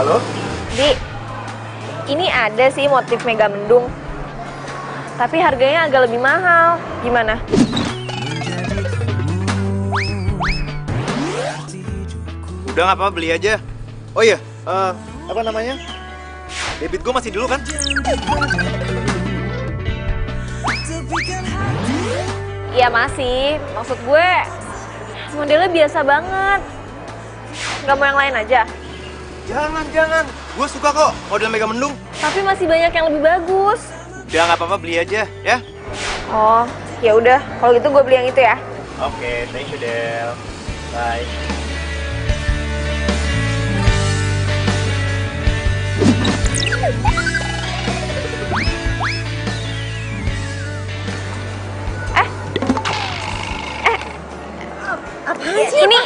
Halo? Di, ini ada sih motif mega mendung. Tapi harganya agak lebih mahal. Gimana? Udah nggak apa-apa, beli aja. Oh iya, apa namanya? Debit gue masih dulu kan? Iya masih. Maksud gue, modelnya biasa banget. Nggak mau yang lain aja? Jangan. Gue suka kok model Mega Mendung. Tapi masih banyak yang lebih bagus. Udah nggak apa-apa, beli aja ya. Oh, ya udah. Kalau gitu gue beli yang itu ya. Oke, thank you Del. Bye. Apaan sih? Ini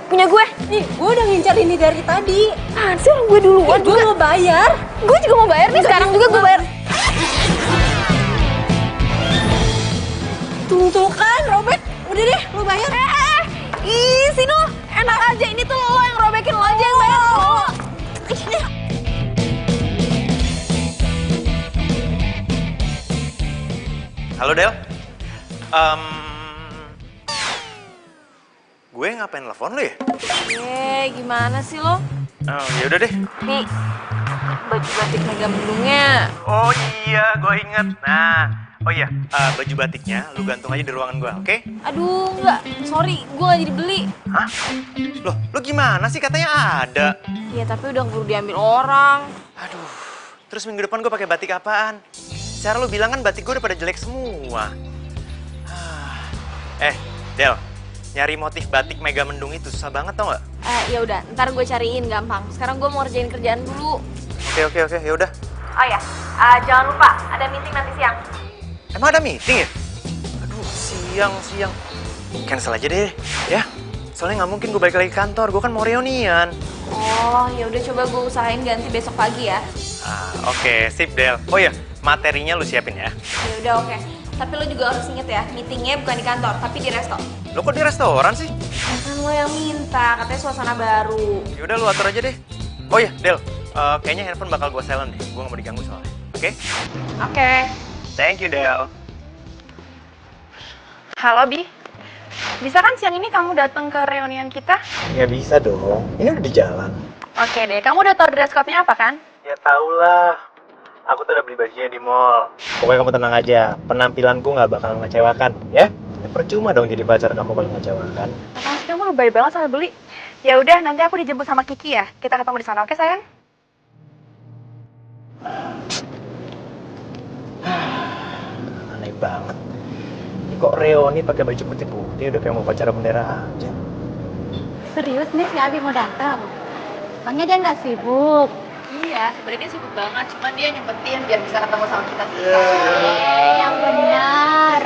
punya gue. Nih, gue udah ngincar ini dari tadi. Apaan sih, orang gue duluan Gue mau bayar. Gue juga mau bayar nih, sekarang juga gue bayar. Tuh kan, Robert. Udah deh, lo bayar. Ih, Sino, enak aja. Ini tuh lo yang robekin, lo aja yang bayar. Lo. Halo Del. Gue ngapain telepon lu ya? Gimana sih lo? Oh, ya udah deh. Nih, baju batik mega mendungnya. Oh iya, gue inget. Nah, oh iya, baju batiknya lu gantung aja di ruangan gue, oke? Aduh, enggak. Sorry, gue gak jadi beli. Hah? Loh, lu gimana sih? Katanya ada. Iya, tapi udah keburu diambil orang. Aduh, terus minggu depan gue pakai batik apaan? Cara lu bilang kan batik gue udah pada jelek semua. Del, nyari motif batik Mega Mendung itu susah banget tau gak? Ya udah, ntar gue cariin gampang. Sekarang gue mau ngerjain kerjaan dulu. Oke, ya udah. Oh ya, jangan lupa ada meeting nanti siang. Emang ada meeting ya? Aduh, siang. Cancel aja deh, ya. Soalnya nggak mungkin gue balik lagi ke kantor, gue kan mau reunian. Oh, ya udah coba gue usahain ganti besok pagi ya. Oke, sip Del. Oh ya, materinya lu siapin ya. Ya udah oke. Tapi lo juga harus inget ya, meetingnya bukan di kantor, tapi di resto. Lo kok di restoran sih? Ya kan lo yang minta, katanya suasana baru. Ya udah lu atur aja deh. Oh ya, Del. Kayaknya handphone bakal gue silent deh. Gue nggak mau diganggu soalnya. Oke? Oke. Thank you, Del. Halo, Bi. Bisa kan siang ini kamu datang ke reunian kita? Ya bisa dong. Ini udah di jalan. Oke deh, kamu udah tahu dress code-nya apa kan? Ya tau lah. Aku tuh udah beli bajunya di mall. Pokoknya kamu tenang aja. Penampilanku nggak bakal mengecewakan, ya? Percuma dong jadi pacar kamu kalau mengecewakan. Pasti kamu lebay banget sama beli. Ya udah, nanti aku dijemput sama Kiki ya. Kita ketemu di sana, oke sayang? Aneh banget. Ini kok Reoni pakai baju putih-putih udah kayak mau pacaran bendera aja. Serius nih si Abi mau datang? Makanya dia nggak sibuk. Iya, sebenarnya dia sibuk banget. Cuman dia nyempetin biar bisa ketemu sama kita. Yang benar.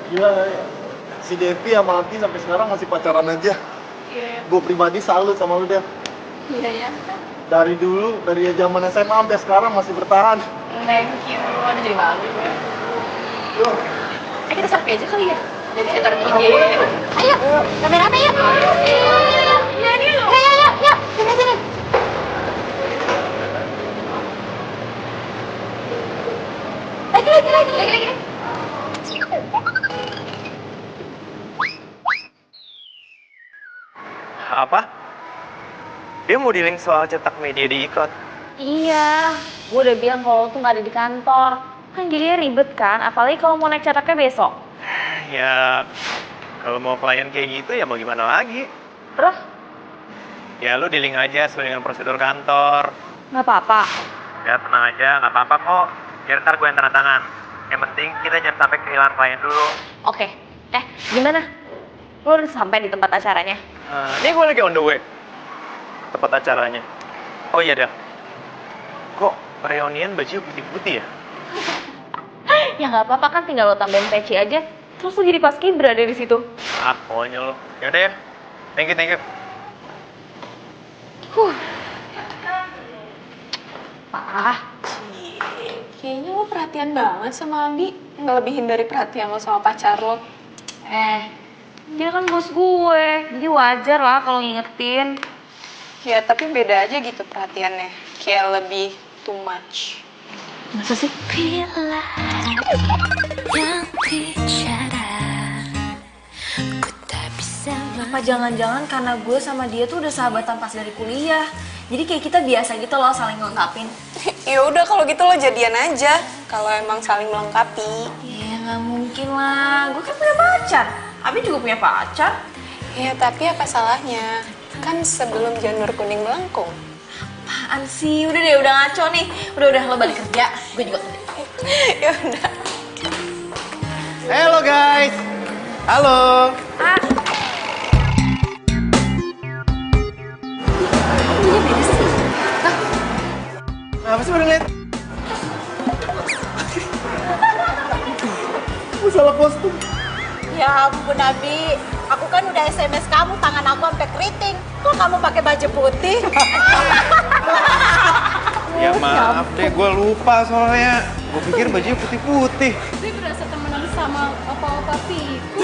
Gila, si Devi sama Ati sampai sekarang masih pacaran aja. Gue pribadi salut sama lu, Dev. Iya ya. Dari dulu, dari zaman SMA sampai sekarang masih bertahan. Thank you. Ada jadi malu gue. Yuk. Kita selfie aja kali ya. Jadi setor IG. Ayo, rame-rame yuk. Iya nih. Yuk. Sini. Lagi. Apa? Dia mau dealing soal cetak media di Ikot. Iya, gue udah bilang kalau lo tuh gak ada di kantor. Kan jadinya ribet kan, apalagi kalau mau naik cetaknya besok. Ya, kalau mau klien kayak gitu ya mau gimana lagi? Terus? Ya lu dealing aja sesuai dengan prosedur kantor. Gak apa-apa. Ya tenang aja, nggak apa-apa kok. Biar ntar gue yang tanda tangan. Yang penting kita jangan sampai kehilangan klien dulu. Oke. Gimana? Lo udah sampai di tempat acaranya? Ini gue lagi on the way. Tempat acaranya. Oh iya Del. Kok reunian baju putih-putih ya? Ya nggak apa-apa kan, tinggal lo tambahin peci aja. Terus lo jadi paskibra di situ. Konyol. Yaudah ya. Thank you. Pak, kayaknya lo perhatian banget sama Abi. Nggak lebihin dari perhatian lo sama pacar lo. Dia kan bos gue, jadi wajar lah kalau ngingetin. Ya, tapi beda aja gitu perhatiannya. Kayak lebih too much. Masa sih? Bila yang bicara, ku tak bisa Apa jangan-jangan karena gue sama dia tuh udah sahabatan pas dari kuliah. Jadi kayak kita biasa gitu loh saling ngelengkapin. Ya udah kalau gitu lo jadian aja. Kalau emang saling melengkapi. Ya nggak mungkin lah, gue kan punya pacar. Abi juga punya pacar. Ya, tapi apa salahnya? Kan sebelum janur kuning melengkung. Apaan sih? Udah deh, udah ngaco nih. Udah lo balik kerja. Gue juga kerja. Ya udah. Halo guys. Halo. Ah, Apa sih pada ngeliat? Salah kostum. Ya ampun Abi, aku kan udah SMS kamu, tangan aku sampai keriting. Kok kamu pakai baju putih? Ya maaf deh, gue lupa soalnya. Gue pikir bajunya putih-putih. Gue berasa temenan sama opa-opa Piku.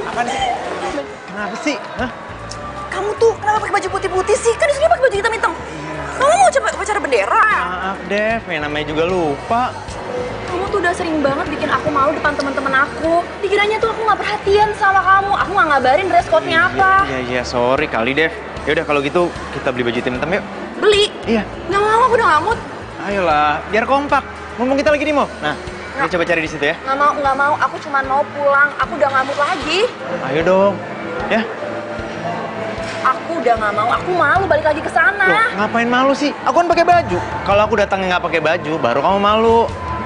Apaan sih? Kenapa sih? Hah? kamu tuh kenapa pakai baju putih-putih sih? Kan di sini pakai baju hitam-hitam. Kamu mau coba upacara bendera? Maaf Dev, ya namanya juga lupa. Kamu tuh udah sering banget bikin aku malu depan teman-teman aku. Dikiranya tuh aku nggak perhatian sama kamu. Aku nggak ngabarin dress code-nya apa. Iya, sorry kali Dev. Ya udah kalau gitu kita beli baju hitam-hitam yuk. Beli? Iya. Nggak mau, aku udah ngamut. Ayolah, biar kompak. Mumpung kita lagi di mall. Nah, kita coba cari di situ ya. Nggak mau. Aku cuma mau pulang. Aku udah ngamut lagi. Ayo dong. Ya. Aku udah nggak mau. Aku malu balik lagi ke Loh, sana. ngapain malu sih? Aku kan pakai baju. Kalau aku datangnya nggak pakai baju, baru kamu malu.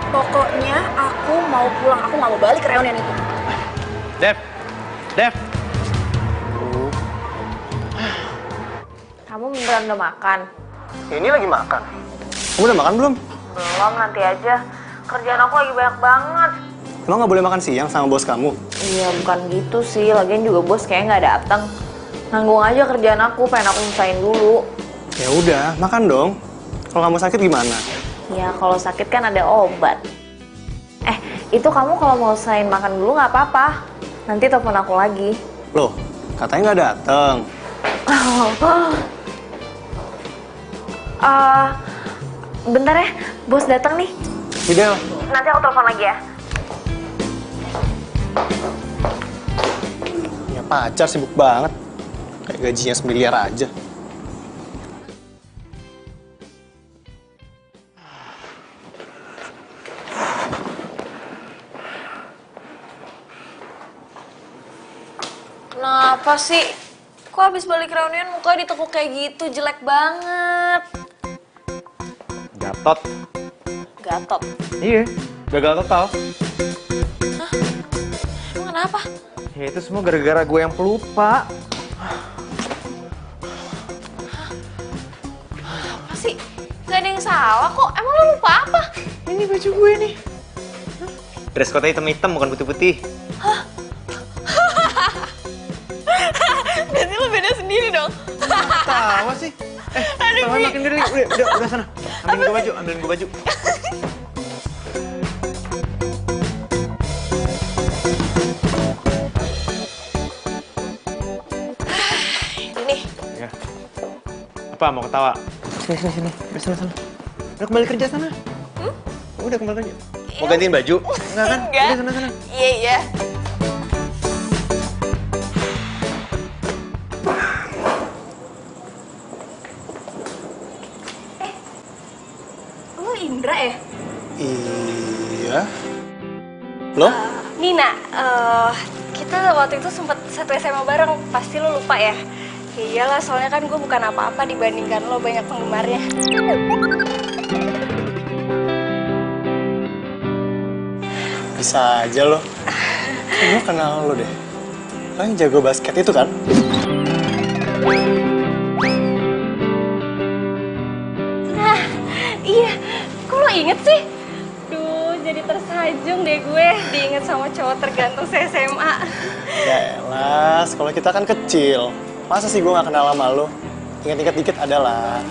Pokoknya aku mau pulang. Aku nggak mau balik ke reunian itu. Dev. Kamu beneran udah makan? Ini lagi makan. Kamu udah makan belum? Belum, nanti aja. Kerjaan aku lagi banyak banget. Emang nggak boleh makan siang sama bos kamu? Iya, bukan gitu sih. Lagian juga bos kayaknya nggak datang. Nanggung aja kerjaan aku, pengen aku nyelesain dulu. Ya udah, makan dong. Kalau kamu sakit gimana? Ya, kalau sakit kan ada obat. Itu kamu kalau mau selesain makan dulu nggak apa-apa. Nanti telepon aku lagi. Loh, katanya nggak dateng. Bentar ya, bos datang nih. Fidel, Nanti aku telepon lagi ya. ya pacar sibuk banget. Kayak gajinya semiliar aja. Kenapa sih? Kok habis balik reunian mukanya ditekuk kayak gitu? Jelek banget. Gatot. Gatot. Iya, gagal total. Emang kenapa? Ya itu semua gara-gara gue yang pelupa. Apa sih? Gak ada yang salah kok. Emang lo lupa apa? Ini baju gue nih. Dress code hitam-hitam bukan putih-putih. Berarti lo beda sendiri dong. Tawa sih. Tawa makin diri. Udah sana. Ambilin gue baju. Ini. Ya. Apa mau ketawa? Sini. Udah sana. Udah kembali kerja sana. Udah kembali kerja. Mau gantiin baju? Enggak kan? Enggak. Udah sana. Iya. Lo Indra ya? Iya. Loh? Nina, kita waktu itu sempet satu SMA bareng, pasti lo lupa ya? Ya iyalah, soalnya kan gue bukan apa-apa dibandingkan lo banyak penggemarnya. Bisa aja loh. Gue kenal lo deh. Lo yang jago basket itu kan? Nah, iya. Kok lo inget sih? Duh, jadi tersanjung deh gue diinget sama cowok tergantung se-SMA. Ya elah, sekolah kita kan kecil. Masa sih gue gak kenal sama lo? Ingat-ingat dikit adalah.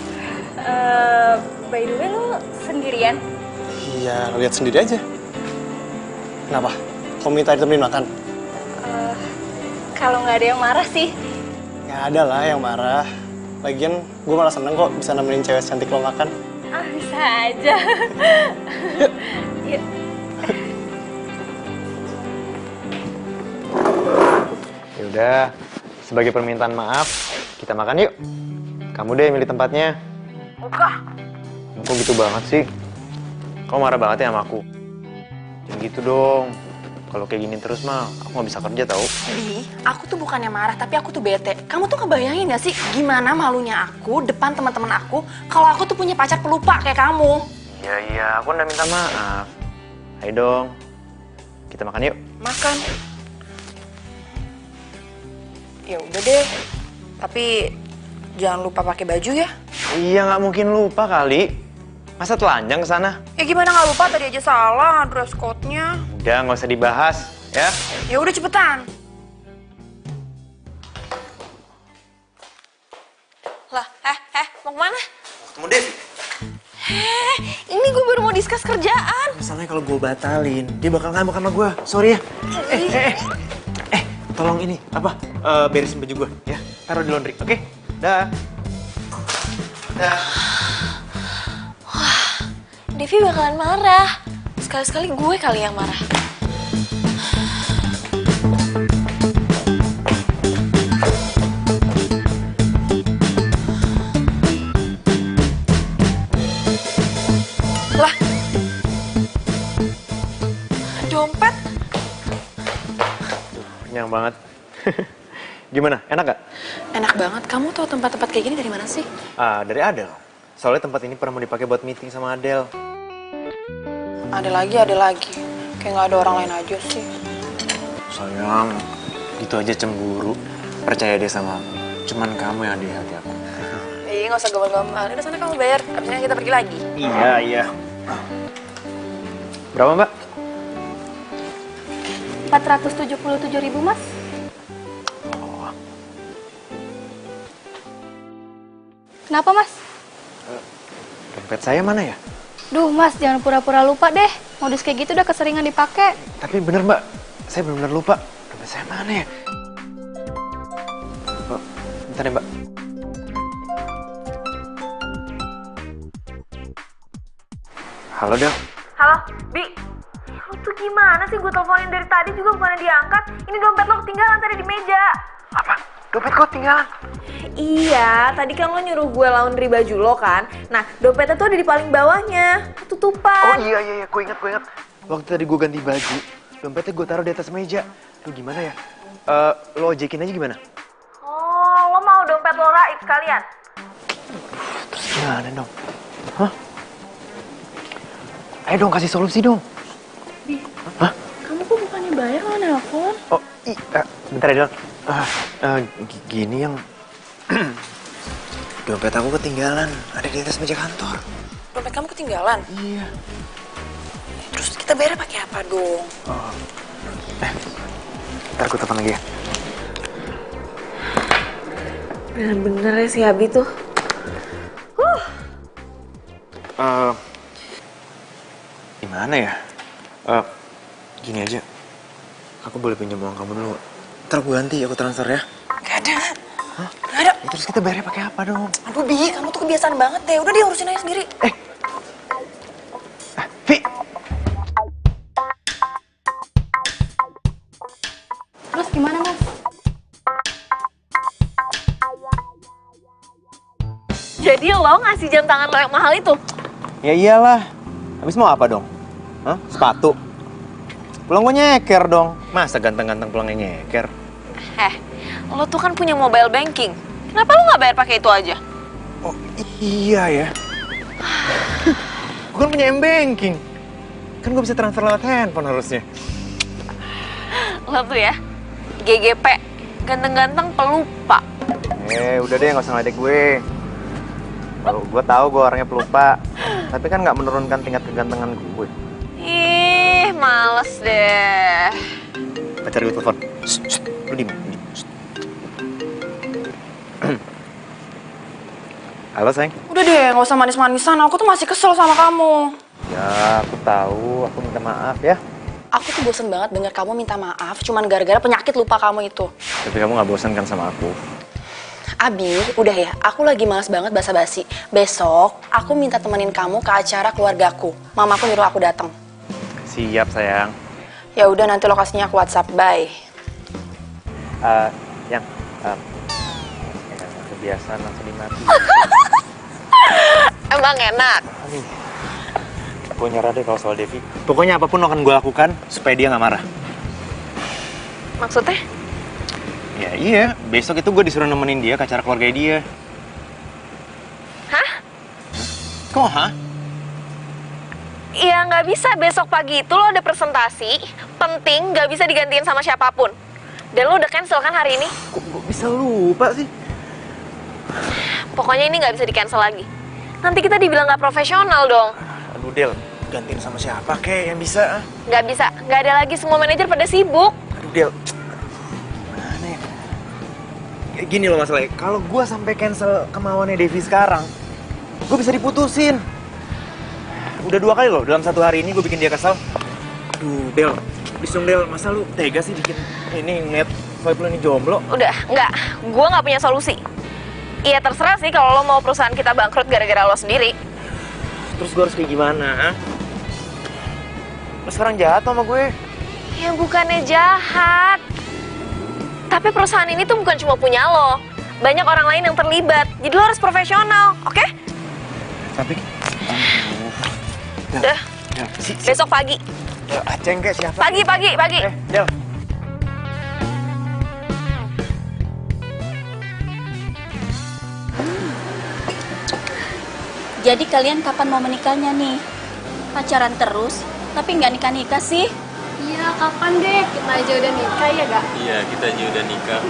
By the way, lo sendirian? Iya, lo lihat sendiri aja. Kenapa? Kamu minta ditemenin makan? Kalau nggak ada yang marah sih. Ya ada lah yang marah. Lagian gue malah seneng kok bisa nemenin cewek cantik lo makan. Ah, bisa aja. Yuk. Yaudah, sebagai permintaan maaf, kita makan yuk. Kamu deh yang milih tempatnya. Buka. Kok gitu banget sih? Kamu marah banget ya sama aku? Jangan gitu dong. Kalau kayak gini terus mah, aku nggak bisa kerja tau. Bi, aku tuh bukannya marah, tapi aku tuh bete. Kamu tuh ngebayangin gak sih gimana malunya aku depan teman-teman aku kalau aku tuh punya pacar pelupa kayak kamu? Iya, aku udah minta maaf. Ayo dong, kita makan yuk. Makan. Ya udah deh. Tapi jangan lupa pakai baju ya. Iya, nggak mungkin lupa kali. Masa telanjang ke sana? Ya gimana nggak lupa, tadi aja salah dress code-nya. Udah, nggak usah dibahas, ya. Ya udah cepetan. Lah, mau kemana? Ketemu Devi. Ini gue baru mau discuss kerjaan. Masalahnya kalau gue batalin, dia bakal ngambek sama gue. Sorry ya. Tolong ini, beresin baju gue, ya. Taruh di laundry, oke? Dah. Dah. Devi bakalan marah. Sekali-sekali gue kali yang marah. Lah. Dompet. Kenyang banget. Gimana? Enak gak? Enak banget. Kamu tahu tempat-tempat kayak gini dari mana sih? Dari Adele. Soalnya tempat ini pernah mau dipakai buat meeting sama Adele. Ada lagi. Kayak nggak ada orang lain aja sih. Sayang, gitu aja cemburu. Percaya deh sama aku. Cuman kamu yang ada di hati aku. Iya, nggak usah gombal-gombal. Udah sana kamu bayar. Abisnya kita pergi lagi. Iya. Berapa, Mbak? 477.000, Mas. Oh, Kenapa, Mas? dompet saya mana ya? Duh, Mas, jangan pura-pura lupa deh. Modus kayak gitu udah keseringan dipakai. Tapi bener, Mbak. Saya benar-benar lupa. Dompet saya mana ya? Oh, bentar ya, Mbak. Halo, Del. Halo, Bi. Lu tuh gimana sih? Gue teleponin dari tadi juga bukannya diangkat. Ini dompet lo ketinggalan tadi di meja. Apa? Dompet kok ketinggalan? Iya, tadi kan lo nyuruh gue laundry baju lo kan. Nah, dompetnya tuh ada di paling bawahnya, ketutupan. Oh iya, gue ingat. Waktu tadi gue ganti baju, dompetnya gue taruh di atas meja. Lu gimana ya? Lo ojekin aja gimana? Oh, lo mau dompet lo raib sekalian? Terus gimana dong? Hah? Ayo dong, kasih solusi dong. Hah? Kamu kok bukannya bayar lo nelfon? Oh, bentar ya, Del. Gini yang... Dompet aku ketinggalan, ada di atas meja kantor. Dompet kamu ketinggalan? Iya. Terus kita bayar pakai apa dong? Oh. Ntar aku telepon lagi ya. Bener-bener ya si Abi tuh. Gimana ya? Gini aja. Aku boleh pinjam uang kamu dulu. Ntar aku ganti, aku transfer ya. Gak ada. Hah? Gak ada. Ya, terus kita bayarnya pakai apa dong? Aduh, Bi, kamu tuh kebiasaan banget deh. Udah deh, urusin aja sendiri. Vi! Terus gimana, Mas? Jadi lo ngasih jam tangan lo yang mahal itu? Ya iyalah. Habis mau apa dong? Hah? Sepatu? Pulang gue nyeker dong. Masa ganteng-ganteng pulangnya nyeker? Lo tuh kan punya mobile banking. Kenapa lo nggak bayar pakai itu aja? Oh iya ya. Gue kan punya M-Banking. Kan gue bisa transfer lewat handphone harusnya. Lo tuh ya, GGP, ganteng-ganteng pelupa. Udah deh, nggak usah ngeledek gue. Gue tahu gue orangnya pelupa. Tapi kan nggak menurunkan tingkat kegantengan gue. Ih, males deh. Pacar gue telepon. Lu diem. Halo, sayang. Udah deh, gak usah manis-manisan. Aku tuh masih kesel sama kamu. Ya, aku tahu. Aku minta maaf ya. Aku tuh bosen banget denger kamu minta maaf cuman gara-gara penyakit lupa kamu itu. Tapi kamu nggak bosan kan sama aku? Abi, udah ya, aku lagi malas banget basa-basi. Besok, aku minta temenin kamu ke acara keluargaku. Mamaku nyuruh aku datang. Siap sayang. Ya udah, nanti lokasinya aku WhatsApp. Bye. Yang kebiasaan langsung dimati. Emang enak? Gue nyerah deh kalau soal Devi. Pokoknya apapun akan gue lakukan supaya dia nggak marah. Maksudnya? Ya iya, besok itu gue disuruh nemenin dia ke acara keluarga dia. Hah? Kok hah? Ya nggak bisa, besok pagi itu lo ada presentasi penting, nggak bisa digantiin sama siapapun. Dan lo udah cancel kan hari ini? Kok gue bisa lupa sih? Pokoknya ini nggak bisa di-cancel lagi. Nanti kita dibilang nggak profesional dong. Aduh Del, gantiin sama siapa kek yang bisa? Nggak bisa, nggak ada lagi, semua manajer pada sibuk. Aduh Del, mana ya? Kayak gini loh masalahnya, kalau gue sampai cancel kemauannya Devi sekarang, gue bisa diputusin. Udah 2 kali loh, dalam 1 hari ini gue bikin dia kesal. Aduh Del, please dong Del, masa lu tega sih bikin ini ngeliat vibe lu ini jomblo? Udah, nggak, gue nggak punya solusi. Iya terserah sih kalau lo mau perusahaan kita bangkrut gara-gara lo sendiri. Terus gue harus kayak gimana? Ha? Lo sekarang jahat sama gue? Ya bukannya jahat. Tapi perusahaan ini tuh bukan cuma punya lo. Banyak orang lain yang terlibat. Jadi lo harus profesional, oke? Tapi... Udah, besok pagi. Del, Aceng kek siapa? Pagi. Del. Jadi kalian kapan mau menikahnya nih? Pacaran terus, tapi nggak nikah-nikah sih? Iya, kapan deh? Kita aja udah nikah ya, gak? Iya, kita aja udah nikah.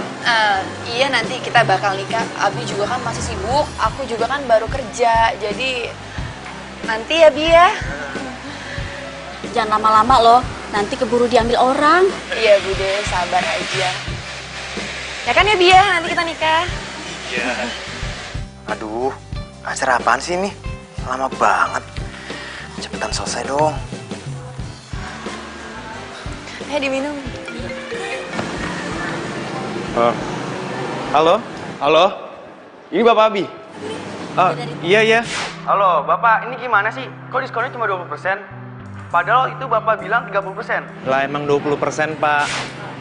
Iya, nanti kita bakal nikah. Abi juga kan masih sibuk, aku juga kan baru kerja. Jadi, nanti ya, Bi ya. Jangan lama-lama loh, nanti keburu diambil orang. Iya, Bude, sabar aja. Ya kan ya, Bi ya, nanti kita nikah. Iya. Aduh, acara apaan sih ini? Lama banget. Cepetan selesai dong. Diminum. Halo? Halo? Ini Bapak Abi? Iya. Halo, Bapak, ini gimana sih? Kok diskonnya cuma 20%? Padahal itu Bapak bilang 30%. Lah emang 20% Pak.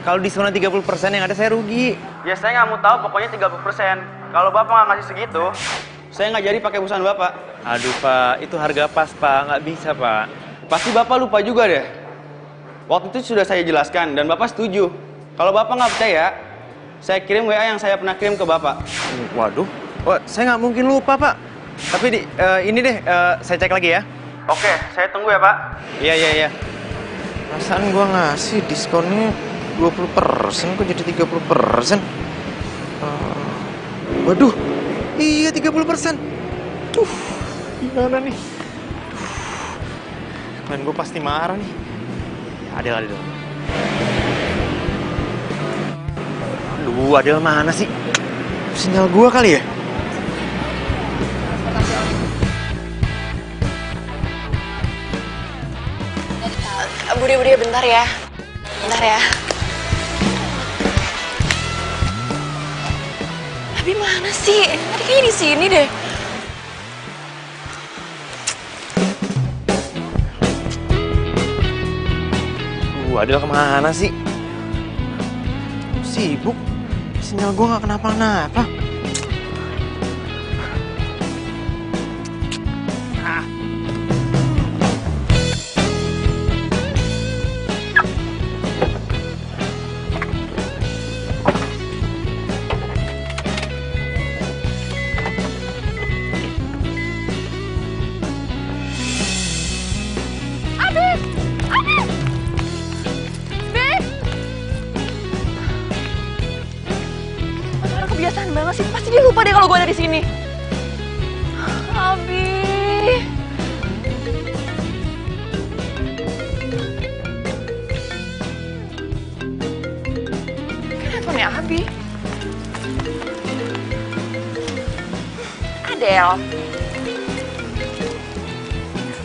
Kalau diskonnya 30% yang ada saya rugi. Ya saya nggak mau tahu, pokoknya 30%. Kalau Bapak nggak ngasih segitu, saya nggak jadi pakai perusahaan Bapak. Aduh Pak, itu harga pas Pak, nggak bisa Pak. Pasti Bapak lupa juga deh. Waktu itu sudah saya jelaskan dan Bapak setuju. Kalau Bapak nggak percaya, saya kirim WA yang saya pernah kirim ke Bapak. Waduh, saya nggak mungkin lupa Pak. Tapi ini deh, saya cek lagi ya. Oke, saya tunggu ya Pak. Iya. Perasaan gua ngasih diskonnya 20%, kok jadi 30%? Waduh, iya 30%. Gimana nih? Klien gue pasti marah nih. Adel. Aduh, Adel mana sih? Sinyal gua kali ya? Bude, bentar ya. Abi mana sih? Tadi kayaknya di sini deh. Adel kemana sih? Sibuk. Sinyal gua nggak kenapa-napa. Kebiasaan banget sih, pasti dia lupa deh kalau gue ada di sini. Abi. Kenapa nih Abi? Adel.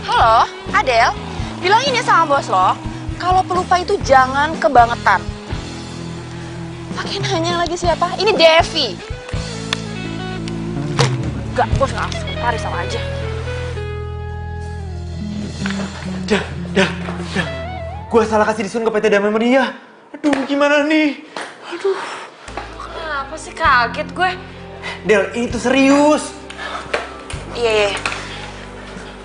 Halo, Adel. Bilangin ya sama bos lo, Kalau pelupa itu jangan kebangetan. Pakai nanya lagi siapa? Ini Devi. Enggak, bos nggak Paris sama aja. Dah. Gua salah kasih diskon ke PT Damai Meriah. Aduh, gimana nih? Aduh. Kenapa sih kaget gue? Del, ini tuh serius. Iya.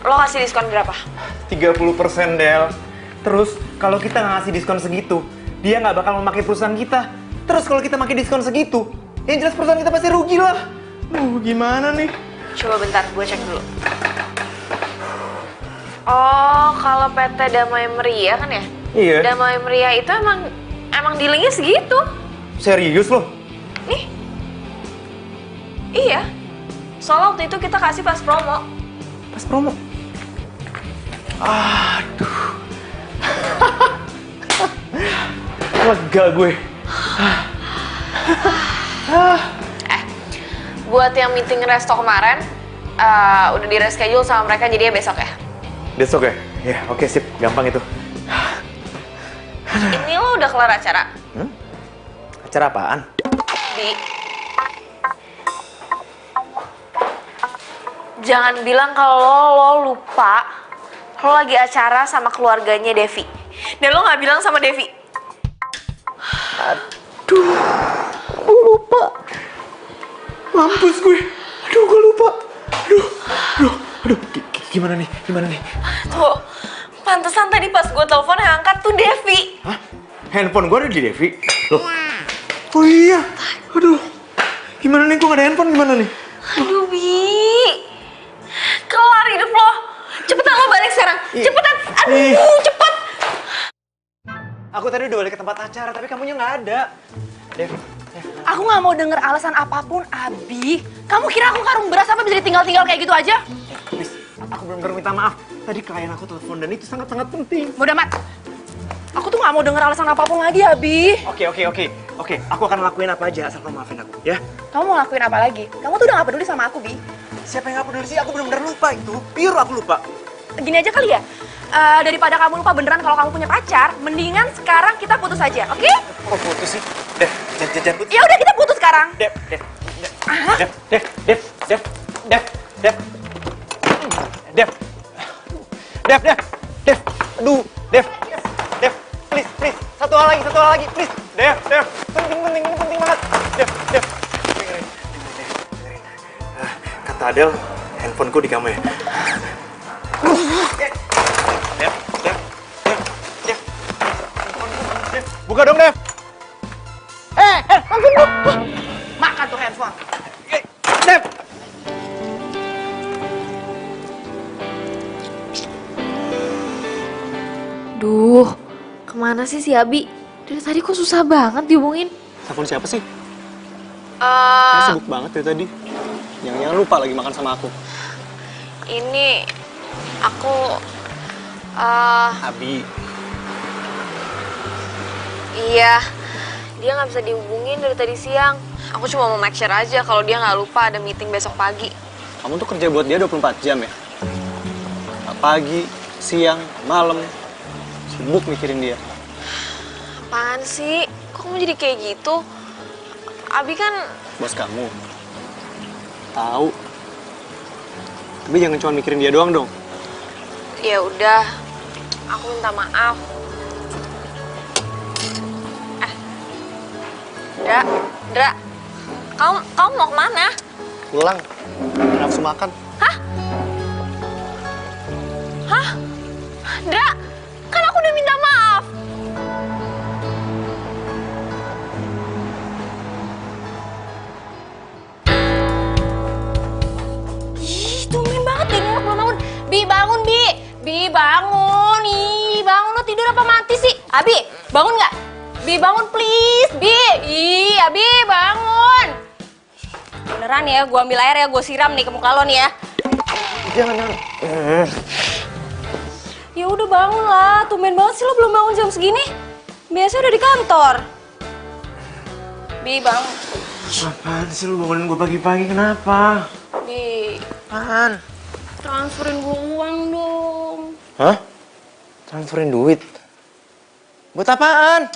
Lo kasih diskon berapa? 30% Del. Terus kalau kita nggak ngasih diskon segitu, dia nggak bakal memakai perusahaan kita. Terus kalau kita pakai diskon segitu, yang jelas perusahaan kita pasti rugi lah. Gimana nih? Coba bentar, gue cek dulu. Oh, kalau PT Damai Meriah kan ya? Iya. Damai Meriah itu emang dealingnya segitu. Serius loh? Nih. Iya. Soalnya waktu itu kita kasih pas promo. Pas promo? Aduh. Lega gue. Buat yang meeting resto kemarin, udah di reschedule sama mereka jadi ya besok ya. Besok ya? Ya, oke sip. Gampang itu. Ini lo udah kelar acara? Acara apaan? Jangan bilang kalau lo lupa lo lagi acara sama keluarganya Devi. Dan lo nggak bilang sama Devi. Aduh, gue lupa. Mampus gue. Aduh, gue lupa. Aduh. Gimana nih? Tuh, pantesan tadi pas gue telepon yang angkat tuh Devi. Hah? Handphone gue ada di Devi? Loh. Oh iya. Aduh. Gimana nih? Gue gak ada handphone gimana nih? Aduh, Bi. Kelar hidup lo. Cepetan lo balik sekarang. Cepetan. Aduh, cepet. Aku tadi udah balik ke tempat acara, tapi kamunya nggak ada. Dev. Aku nggak mau denger alasan apapun, Abi. Kamu kira aku karung beras apa bisa ditinggal-tinggal kayak gitu aja? Please, aku benar-benar minta maaf. Tadi klien aku telepon dan itu sangat-sangat penting. Bodoh amat. Aku tuh nggak mau denger alasan apapun lagi, Abi. Oke. Aku akan lakuin apa aja asal kamu maafin aku, ya? Kamu mau lakuin apa lagi? Kamu tuh udah gak peduli sama aku, Bi. Siapa yang gak peduli sih? Aku benar-benar lupa itu. Pure aku lupa. Gini aja kali ya, daripada kamu lupa beneran kalau kamu punya pacar, mendingan sekarang kita putus aja, oke? Kok putus sih? Dev, jangan putus. Ya udah kita putus sekarang. Dev. Aduh, Dev, please. Satu hal lagi, please. Dev, penting, ini penting banget. Dev. Dengerin. Kata Adel, handphoneku di kamu ya. Dev. Buka dong, Dev. Langsung bu. Makan tuh handphone. Dev. Duh, kemana sih si Abi? Dari tadi kok susah banget dihubungin. Telepon siapa sih? Saya sibuk banget ya tadi. Jangan lupa lagi makan sama aku. Ini aku Abi. iya, dia nggak bisa dihubungin dari tadi siang. Aku cuma mau make sure aja kalau dia nggak lupa ada meeting besok pagi. Kamu tuh kerja buat dia 24 jam ya? Pagi, siang, malam. Sibuk mikirin dia. Apaan sih? Kok kamu jadi kayak gitu? Abi kan Bos kamu. Tahu. Tapi jangan cuma mikirin dia doang dong. ya udah, aku minta maaf. Dra, kamu mau kemana? Pulang. Nafsu makan. Hah? Dra, kan aku udah minta maaf. Ih, tumben banget deh anak belum bangun. Bi, bangun, Bi. Bi, bangun. Ih, bangun, lo tidur apa mati sih? Abi, bangun nggak? Bi, bangun please, Bi. Ih, Abi, bangun. Beneran ya, gua ambil air ya, gua siram nih ke muka lo nih ya. Jangan. Ya udah bangun lah, tumben banget sih lo belum bangun jam segini. Biasanya udah di kantor. Bi, bangun. Apaan sih lu bangunin gue pagi-pagi, kenapa? Bi, Apaan? transferin gue uang dong. Hah? Transferin duit? Buat apaan?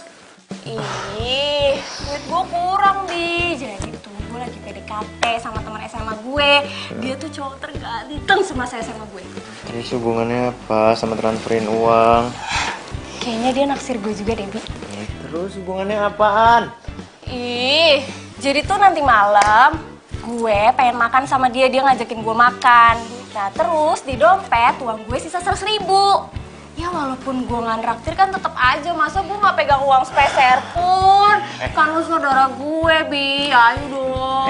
Ih, duit gue kurang, Bi. Jadi tuh gue lagi PDKT sama teman SMA gue. Dia tuh cowok terganteng semasa SMA gue. Terus hubungannya apa sama transferin uang? Kayaknya dia naksir gue juga deh, Bi. Terus hubungannya apaan? Ih, jadi tuh nanti malam gue pengen makan sama dia ngajakin gue makan. Nah terus di dompet uang gue sisa 100.000. Ya walaupun gue nggak nraktir kan tetep aja, masa gue nggak pegang uang sepeser pun. Kan lu saudara gue, Bi, ayo dong.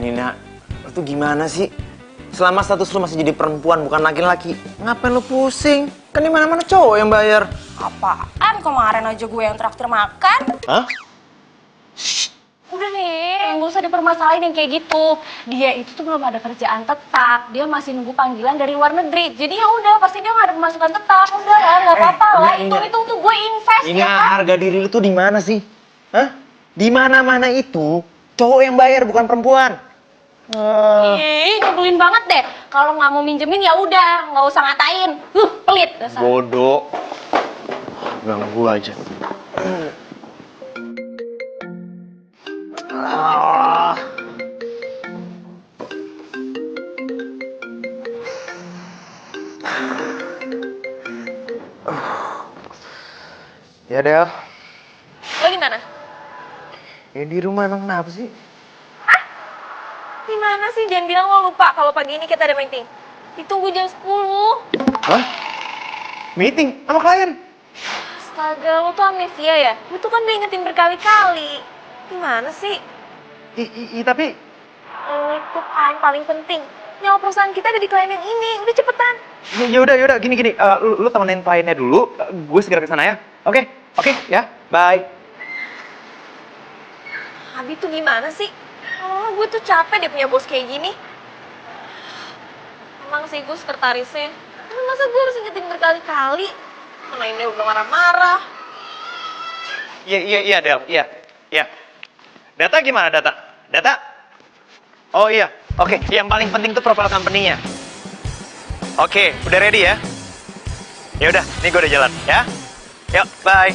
Nina, lu tuh gimana sih? Selama status lu masih jadi perempuan bukan laki-laki, ngapain lu pusing? Kan di mana-mana cowok yang bayar. Apaan? Kemarin aja gue yang traktir makan. Hah? Udah nih, nggak usah dipermasalahin yang kayak gitu. Dia itu tuh belum ada kerjaan tetap. Dia masih nunggu panggilan dari luar negeri. Jadi ya udah, pasti dia nggak ada pemasukan tetap. Udah lah, nggak apa-apa lah. Itu tuh gue invest Ini ya kan. harga diri lu tuh di mana sih? Hah? Di mana-mana itu cowok yang bayar bukan perempuan. Ih, nyebelin banget deh. Kalau nggak mau minjemin ya udah, nggak usah ngatain. Pelit dasar. Bodoh. Ganggu aja. Ya Del. Lo di mana? Ya di rumah, emang kenapa sih? Di mana sih? Jangan bilang lo lupa kalau pagi ini kita ada meeting. Ditunggu jam 10. Hah? Meeting sama klien? Astaga, lo tuh amnesia ya? Lo tuh kan udah ingetin berkali-kali. Gimana sih? Tapi Itu kan paling penting. Nyawa perusahaan kita ada di klien yang ini. Udah cepetan. yaudah, gini. Lu temenin kliennya dulu, gue segera ke sana ya. Oke, ya, bye. Abi tuh gimana sih? Oh, gue tuh capek deh punya bos kayak gini. Emang sih gue sekretarisnya. Tapi masa gue harus ingetin berkali-kali? Mana ini udah marah-marah. Iya, Del, iya. Data gimana, Data? Oh iya, oke. Yang paling penting tuh profile company-nya. Oke, udah ready ya? Ya udah, nih gue udah jalan, ya. Yuk, bye.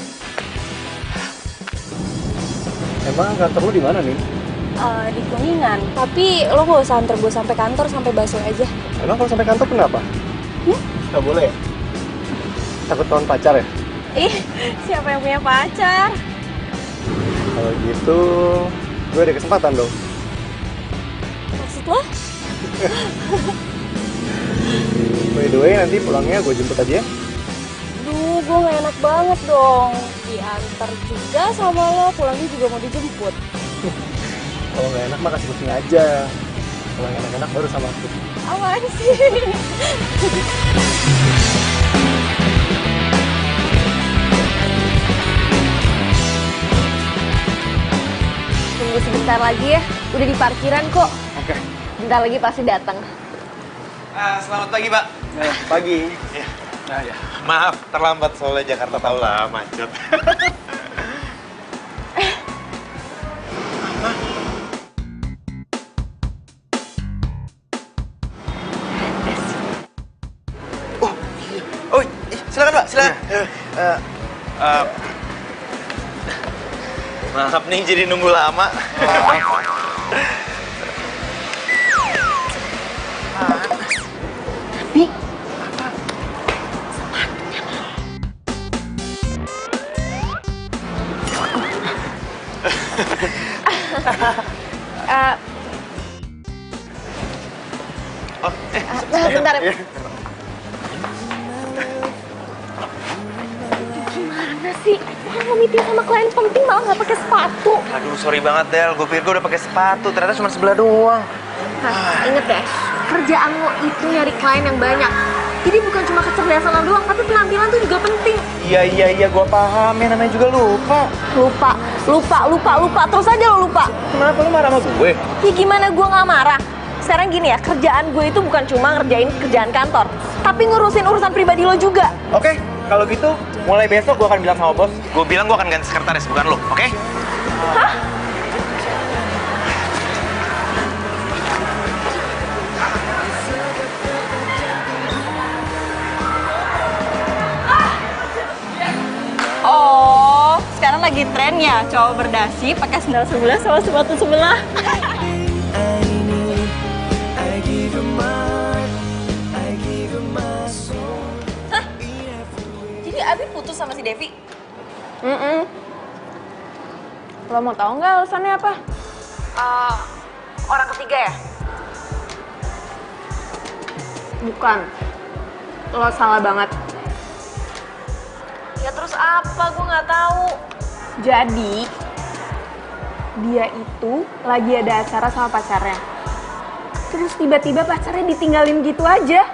Emang kantor lu di mana nih? Di Kuningan. Tapi lo gak usah antar gue sampai kantor, sampai busway aja. Emang kalau sampai kantor kenapa? Nggak boleh ya? Takut tahun pacar ya? Ih, siapa yang punya pacar? Kalau gitu, gue ada kesempatan dong. Maksud lo? By the way, nanti pulangnya gue jemput aja ya. Duh, gue gak enak banget dong. Diantar juga sama lo, pulangnya juga mau dijemput. Kalau nggak enak mah kasih kucing aja. Kalau yang enak-enak baru sama aku. Apaan sih? Tunggu sebentar lagi ya, udah di parkiran kok. Oke. Bentar lagi pasti datang. Selamat pagi, Pak. Pagi. Ya. Nah ya. Maaf, terlambat soalnya Jakarta tahu lah, macet. Oh, silakan Pak, silakan. Maaf nih jadi nunggu lama. Bentar. Iya. Gimana sih? Orang mau meeting sama klien penting malah nggak pakai sepatu. Aduh, sorry banget Del, gue pikir gue udah pakai sepatu, ternyata cuma sebelah doang. Nah, inget ya, kerjaan lo itu nyari klien yang banyak. Jadi bukan cuma kecerdasan lo doang, tapi penampilan tuh juga penting. Iya, gue paham, ya namanya juga lupa. Lupa. Terus aja lo lupa. Kenapa lu marah sama gue? Ya gimana gue nggak marah? Sekarang gini ya, kerjaan gue itu bukan cuma ngerjain kerjaan kantor, tapi ngurusin urusan pribadi lo juga. Oke, kalau gitu mulai besok gue akan bilang sama bos. Gue bilang gue akan ganti sekretaris, bukan lo, oke? Hah? Oh, lagi tren ya cowok berdasi pakai sendal sebelah sama sepatu sebelah. Jadi Abi putus sama si Devi? Lo mau tahu nggak alasannya apa? Orang ketiga ya? Bukan. Lo salah banget. Ya terus apa? Gue nggak tahu. Jadi, dia itu lagi ada acara sama pacarnya. Terus tiba-tiba pacarnya ditinggalin gitu aja.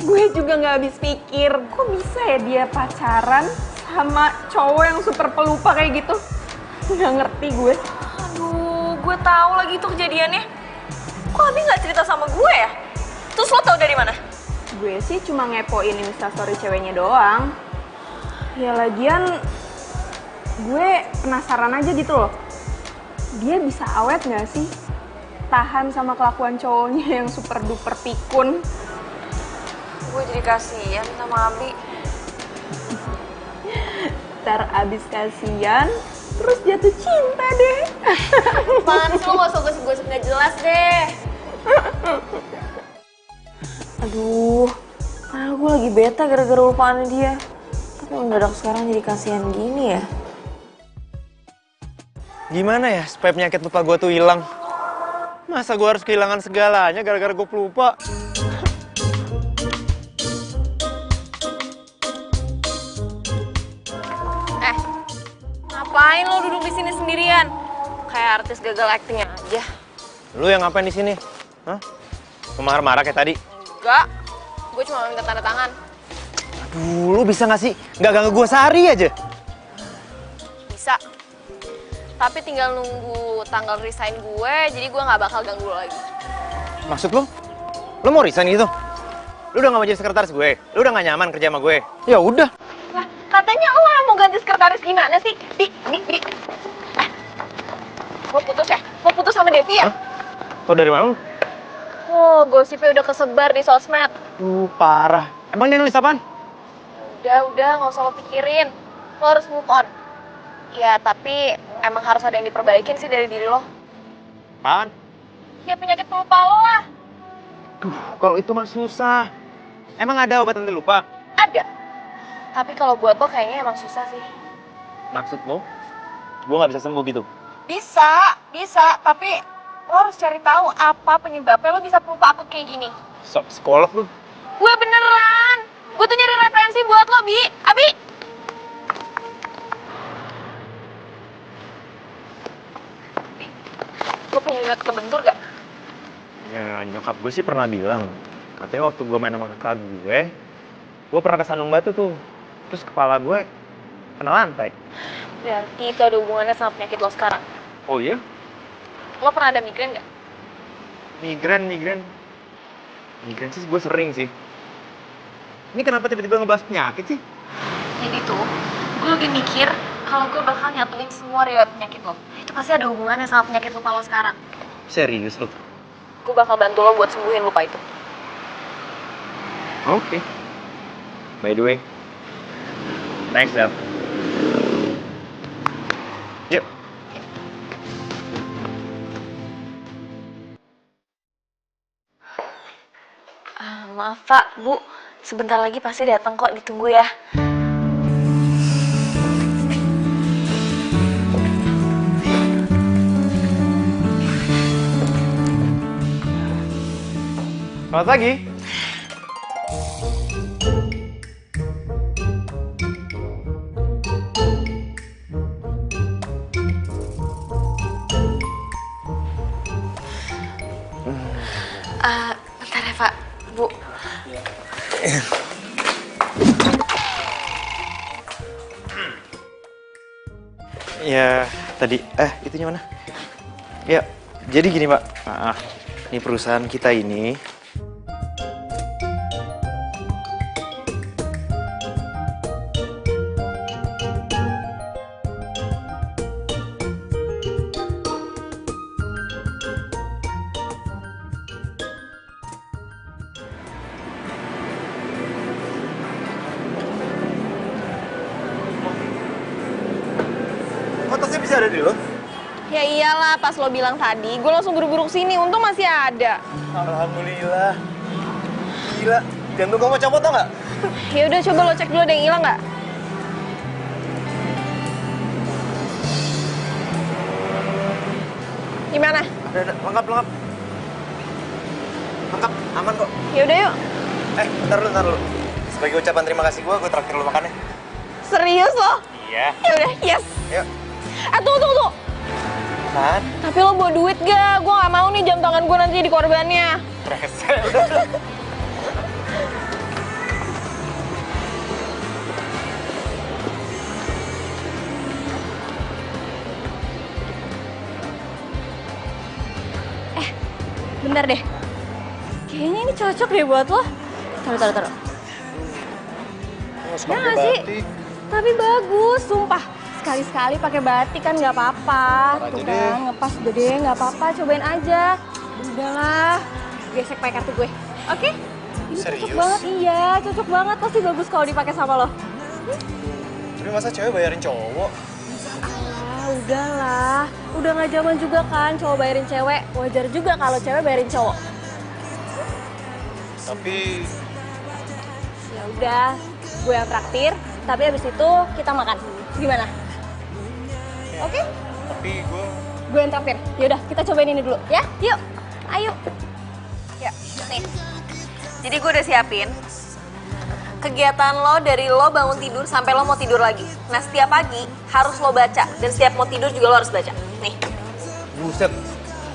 Gue juga nggak habis pikir, kok bisa ya dia pacaran sama cowok yang super pelupa kayak gitu? Nggak ngerti gue. Aduh, gue tahu lagi tuh kejadiannya. Kok Abi nggak cerita sama gue ya? Terus lo tahu dari mana? Gue sih cuma ngepoin instastory ceweknya doang. Ya lagian, gue penasaran aja gitu loh. Dia bisa awet nggak sih? Tahan sama kelakuan cowoknya yang super duper pikun. Gue jadi kasihan sama Abi. Ntar abis kasihan, terus jatuh cinta deh. Apaan sih lo gak usah gosip-gosip gak jelas deh. Aduh, padahal gue lagi bete gara-gara lupaan dia. Tapi mendadak sekarang jadi kasihan gini ya. Gimana ya supaya penyakit lupa gue tuh hilang? Masa gue harus kehilangan segalanya gara-gara gue pelupa? Ngapain lo duduk di sini sendirian? Kayak artis gagal acting aja. Lu yang ngapain di sini? Hah? Marah-marah kayak tadi? Enggak, gue cuma minta tanda tangan. Aduh, lu bisa nggak sih nggak ganggu gue sehari aja? Bisa. Tapi tinggal nunggu tanggal resign gue, jadi gue nggak bakal ganggu lo lagi. Maksud lu? Lu mau resign gitu? Lu udah nggak mau jadi sekretaris gue? Lu udah nggak nyaman kerja sama gue? Ya udah. Lah, katanya lo yang mau ganti sekretaris gimana sih? Bi. Mau putus ya? Mau putus sama Devi ya? Hah? Tau dari mana lu? Oh, gosipnya udah kesebar di sosmed. Parah. Emang dia nulis apaan? Udah, nggak usah lo pikirin. Lo harus move on. Ya, tapi emang harus ada yang diperbaikin sih dari diri lo. Apaan? Ya, penyakit pelupa lo lah. Kalau itu mah susah. Emang ada obat anti lupa? Ada. Tapi kalau buat lo kayaknya emang susah sih. Maksud lo? Gue nggak bisa sembuh gitu? Bisa. Tapi lo harus cari tahu apa penyebabnya lo bisa pelupa akut kayak gini. Sok psikolog lu. Gue beneran. Gue tuh nyari referensi buat lo, Bi. Abi. Lo punya lihat kebentur gak? Ya nyokap gue sih pernah bilang. Katanya waktu gue main sama kakak gue pernah kesandung batu tuh. Terus kepala gue kena lantai. Berarti itu ada hubungannya sama penyakit lo sekarang. Oh iya? Lo pernah ada migrain gak? Migran sih gue sering sih. Ini kenapa tiba-tiba ngebahas penyakit sih? Jadi tuh, gue lagi mikir kalau gue bakal nyatuin semua riwayat penyakit lo. Itu pasti ada hubungannya sama penyakit lupa lo sekarang. Serius lo? Gue bakal bantu lo buat sembuhin lupa itu. Oke. By the way, thanks, Del. Yuk. Maaf Pak, Bu. Sebentar lagi pasti datang kok, ditunggu ya. Selamat pagi. Bentar ya Pak, Bu. Ya, tadi, itunya mana? Ya, jadi gini Pak. Ini perusahaan kita ini sih ada di lo? Ya iyalah, pas lo bilang tadi, gue langsung buru-buru kesini. Untung masih ada. Alhamdulillah. Gila, jantung kamu copot tau nggak? Ya udah, coba lo cek dulu ada yang hilang nggak? Gimana? Ada, lengkap. Lengkap, aman kok. Ya udah yuk. Bentar lu. Sebagai ucapan terima kasih gue traktir lu makannya. Serius lo? Iya. Ya udah, yes. Yuk. Tunggu. Kan? Tapi lo bawa duit gak? Gue gak mau nih jam tangan gue nanti jadi korbannya. Rese, udah. Bentar deh. Kayaknya ini cocok deh buat lo. Taruh. Ya nggak sih? Tapi bagus, sumpah. Sekali-sekali pakai batik kan nggak apa-apa. Tuh kan, ngepas udah deh, nggak apa-apa. Cobain aja. Udahlah, gesek pakai kartu gue. Oke? Ini serius? cocok banget, iya. Cocok banget, pasti bagus kalau dipakai sama lo. Tapi masa cewek bayarin cowok? Udahlah. Udah nggak zaman juga kan cowok bayarin cewek. Wajar juga kalau cewek bayarin cowok. Tapi... Ya udah, gue yang traktir. Tapi abis itu kita makan. Gimana? Oke? Tapi gue yang traktir. Yaudah, kita cobain ini dulu ya. Yuk, ayo. Ya, nih. Jadi gue udah siapin kegiatan lo dari lo bangun tidur sampai lo mau tidur lagi. Nah, setiap pagi harus lo baca. Dan setiap mau tidur juga lo harus baca. Nih. buset,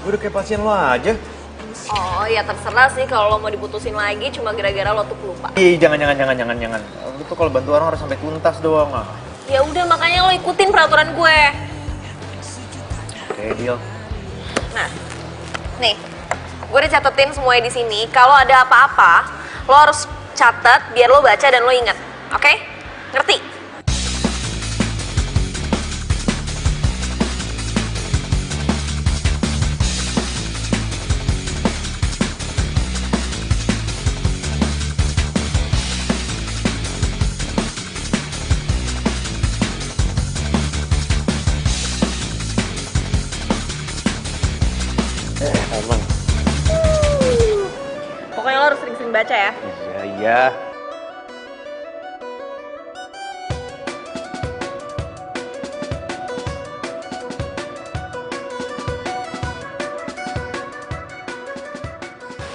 gue udah kayak pasien lo aja. Oh, ya terserah sih kalau lo mau diputusin lagi cuma gara-gara lo tuh pelupa. Jangan. Lu tuh kalau bantu orang harus sampai tuntas doang. Ya udah, makanya lo ikutin peraturan gue. Oke, deal. Nah, nih, gue udah catetin semuanya di sini. Kalau ada apa-apa, lo harus catat biar lo baca dan lo ingat. Oke? Ngerti? Aman. Pokoknya lo harus sering-sering baca ya. Iya.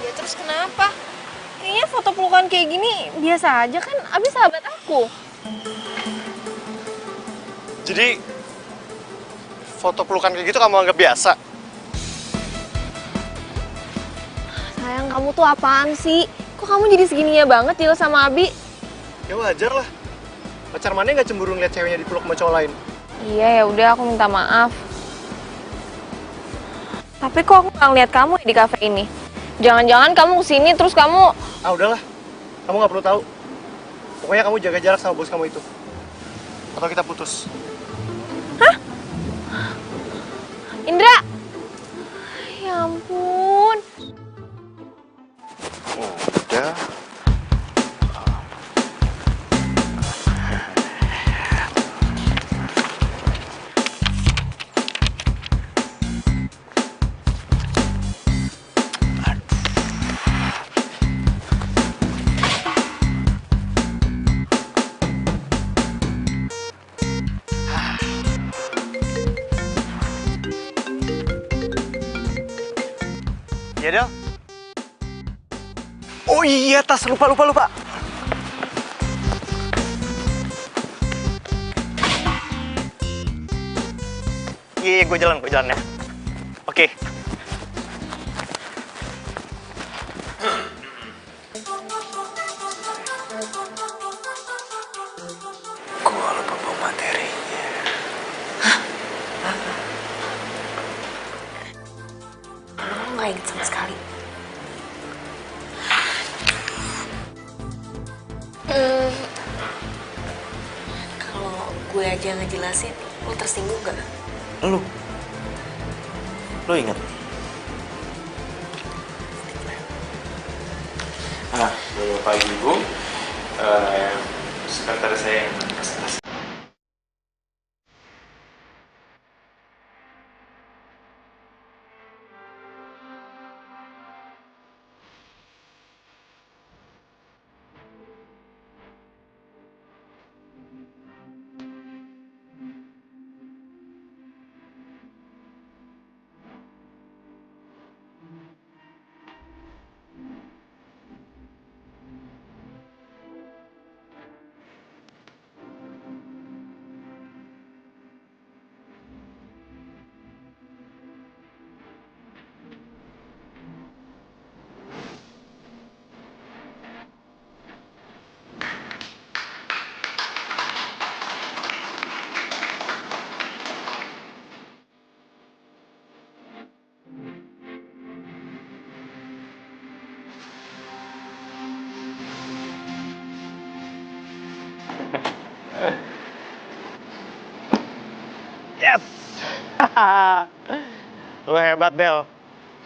Ya terus kenapa? Kayaknya foto pelukan kayak gini biasa aja kan, Abi sahabat aku. Jadi, foto pelukan kayak gitu kamu anggap biasa? Sayang, kamu tuh apaan sih? Kok kamu jadi segininya banget Jil sama Abi? Ya wajar lah. Pacar mana nggak cemburu ngeliat ceweknya dipeluk sama cowok lain? Iya, ya udah aku minta maaf. Tapi kok aku nggak ngeliat kamu ya di kafe ini? Jangan-jangan kamu kesini terus kamu... Ah udahlah, kamu nggak perlu tahu. Pokoknya kamu jaga jarak sama bos kamu itu. Atau kita putus. Hah? Indra! Ya ampun. Udah. Iya, Del? Oh iya, tas. Lupa. Iya, gue jalan ya. Oke. Gua lupa bawa materinya. Lo nggak inget sama sekali. Kalau gue aja ngejelasin, lo tersinggung gak? Lu ingat? Bapak Ibu, sekretaris saya yang presentasi. Lu hebat, Del.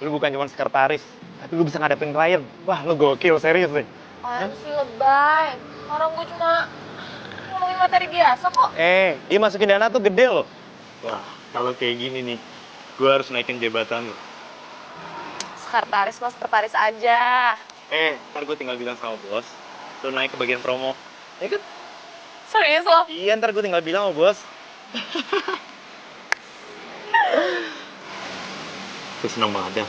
Lu bukan cuma sekretaris, tapi lu bisa ngadepin klien. Wah, lu gokil, serius deh. Apaan sih lebay? Orang gue cuma ngomongin materi biasa kok. Dia masukin dana tuh gede loh. Wah, kalau kayak gini nih, gue harus naikin jabatan lo. Sekretaris mah sekretaris aja. Ntar gue tinggal bilang sama bos, lu naik ke bagian promo. Ya kan? Serius lo? Iya, ntar gue tinggal bilang sama bos. Gue seneng banget ya.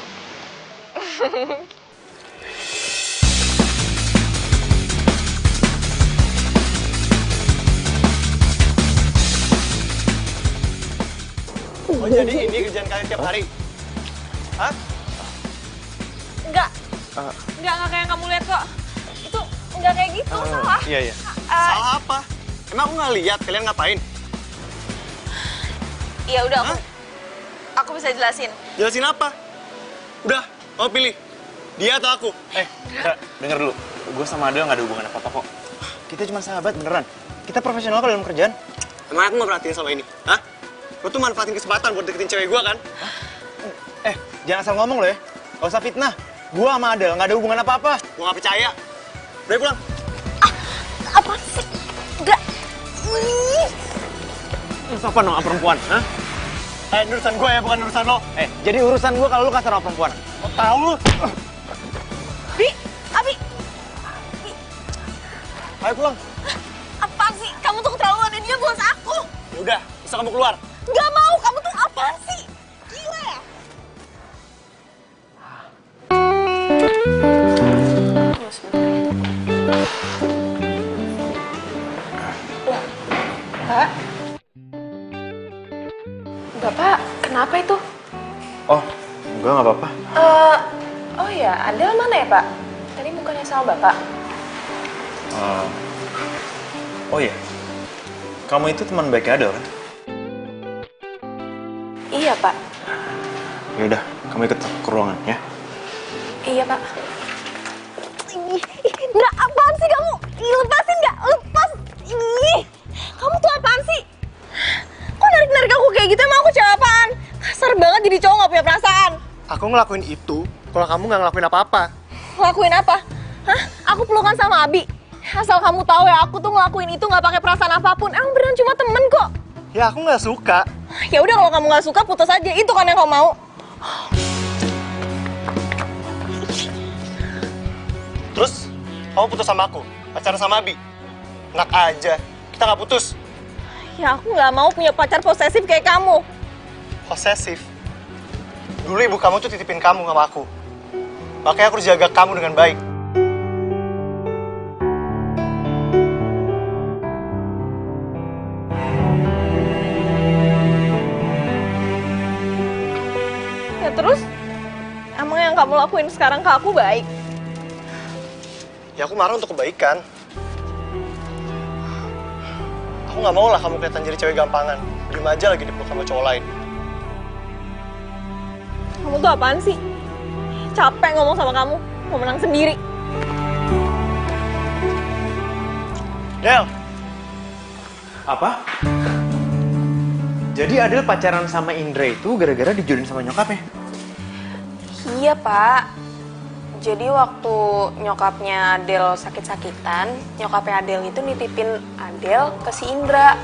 Oh, jadi ini kerjaan kalian tiap hari? Hah? Enggak. Enggak kayak yang kamu lihat kok. Itu enggak kayak gitu, salah. Iya. Salah apa? Emang aku nggak lihat kalian ngapain? Iya udah, aku bisa jelasin. Jelasin apa? Udah, mau pilih. Dia atau aku? Denger dulu. Gue sama Adel nggak ada hubungan apa-apa kok. Kita cuma sahabat beneran. Kita profesional kok dalam kerjaan. Emang aku nggak perhatiin sama ini? Hah? Lo tuh manfaatin kesempatan buat deketin cewek gue kan? Jangan asal ngomong lo ya. Gak usah fitnah. Gue sama Adel nggak ada hubungan apa-apa. Gue nggak percaya. Udah pulang. Apa sih? Enggak. Apa sama perempuan? Hah? Ini urusan gue ya, bukan urusan lo. Jadi urusan gue kalau lu kasar sama perempuan. Lo tahu lu? Abi. Ayo pulang. Apaan sih? Kamu tuh keterlaluan, dia bos aku. Ya udah, bisa kamu keluar. Gak mau, kamu tuh apaan sih? Gila ya? Pak? Bapak, kenapa itu? Oh, enggak apa-apa. Oh ya, Adel mana ya, Pak? Tadi mukanya sama Bapak. Oh iya. Kamu itu teman baik Adel kan? Iya, Pak. Ya udah, kamu ikut ke ruangan ya. Iya, Pak. Nggak, apaan sih kamu? Lepasin nggak? Lepas. Ih, kamu tuh apaan sih? Kok narik-narik aku kayak gitu? Emang aku cewek apaan? Kasar banget jadi cowok nggak punya perasaan. Aku ngelakuin itu kalau kamu nggak ngelakuin apa-apa. Ngelakuin apa? Hah? Aku pelukan sama Abi. Asal kamu tahu ya, aku tuh ngelakuin itu nggak pakai perasaan apapun. Emang beneran cuma temen kok. Ya aku nggak suka. Ya udah kalau kamu nggak suka putus aja. Itu kan yang kamu mau. Terus kamu putus sama aku, pacaran sama Abi. Enak aja, kita nggak putus. Ya aku nggak mau punya pacar posesif kayak kamu. Posesif. Dulu ibu kamu tuh titipin kamu sama aku. Makanya aku harus jaga kamu dengan baik. Ya terus, emang yang kamu lakuin sekarang ke aku baik? Ya aku marah untuk kebaikan. Aku nggak mau lah kamu kelihatan jadi cewek gampangan. Diem aja lagi dipeluk sama cowok lain. Kamu tuh apaan sih? Capek ngomong sama kamu, mau menang sendiri. Del! Apa? Jadi Adel pacaran sama Indra itu gara-gara dijodohin sama nyokapnya? Iya, Pak. Jadi waktu nyokapnya Adel sakit-sakitan, nyokapnya Adel itu nitipin Adel ke si Indra.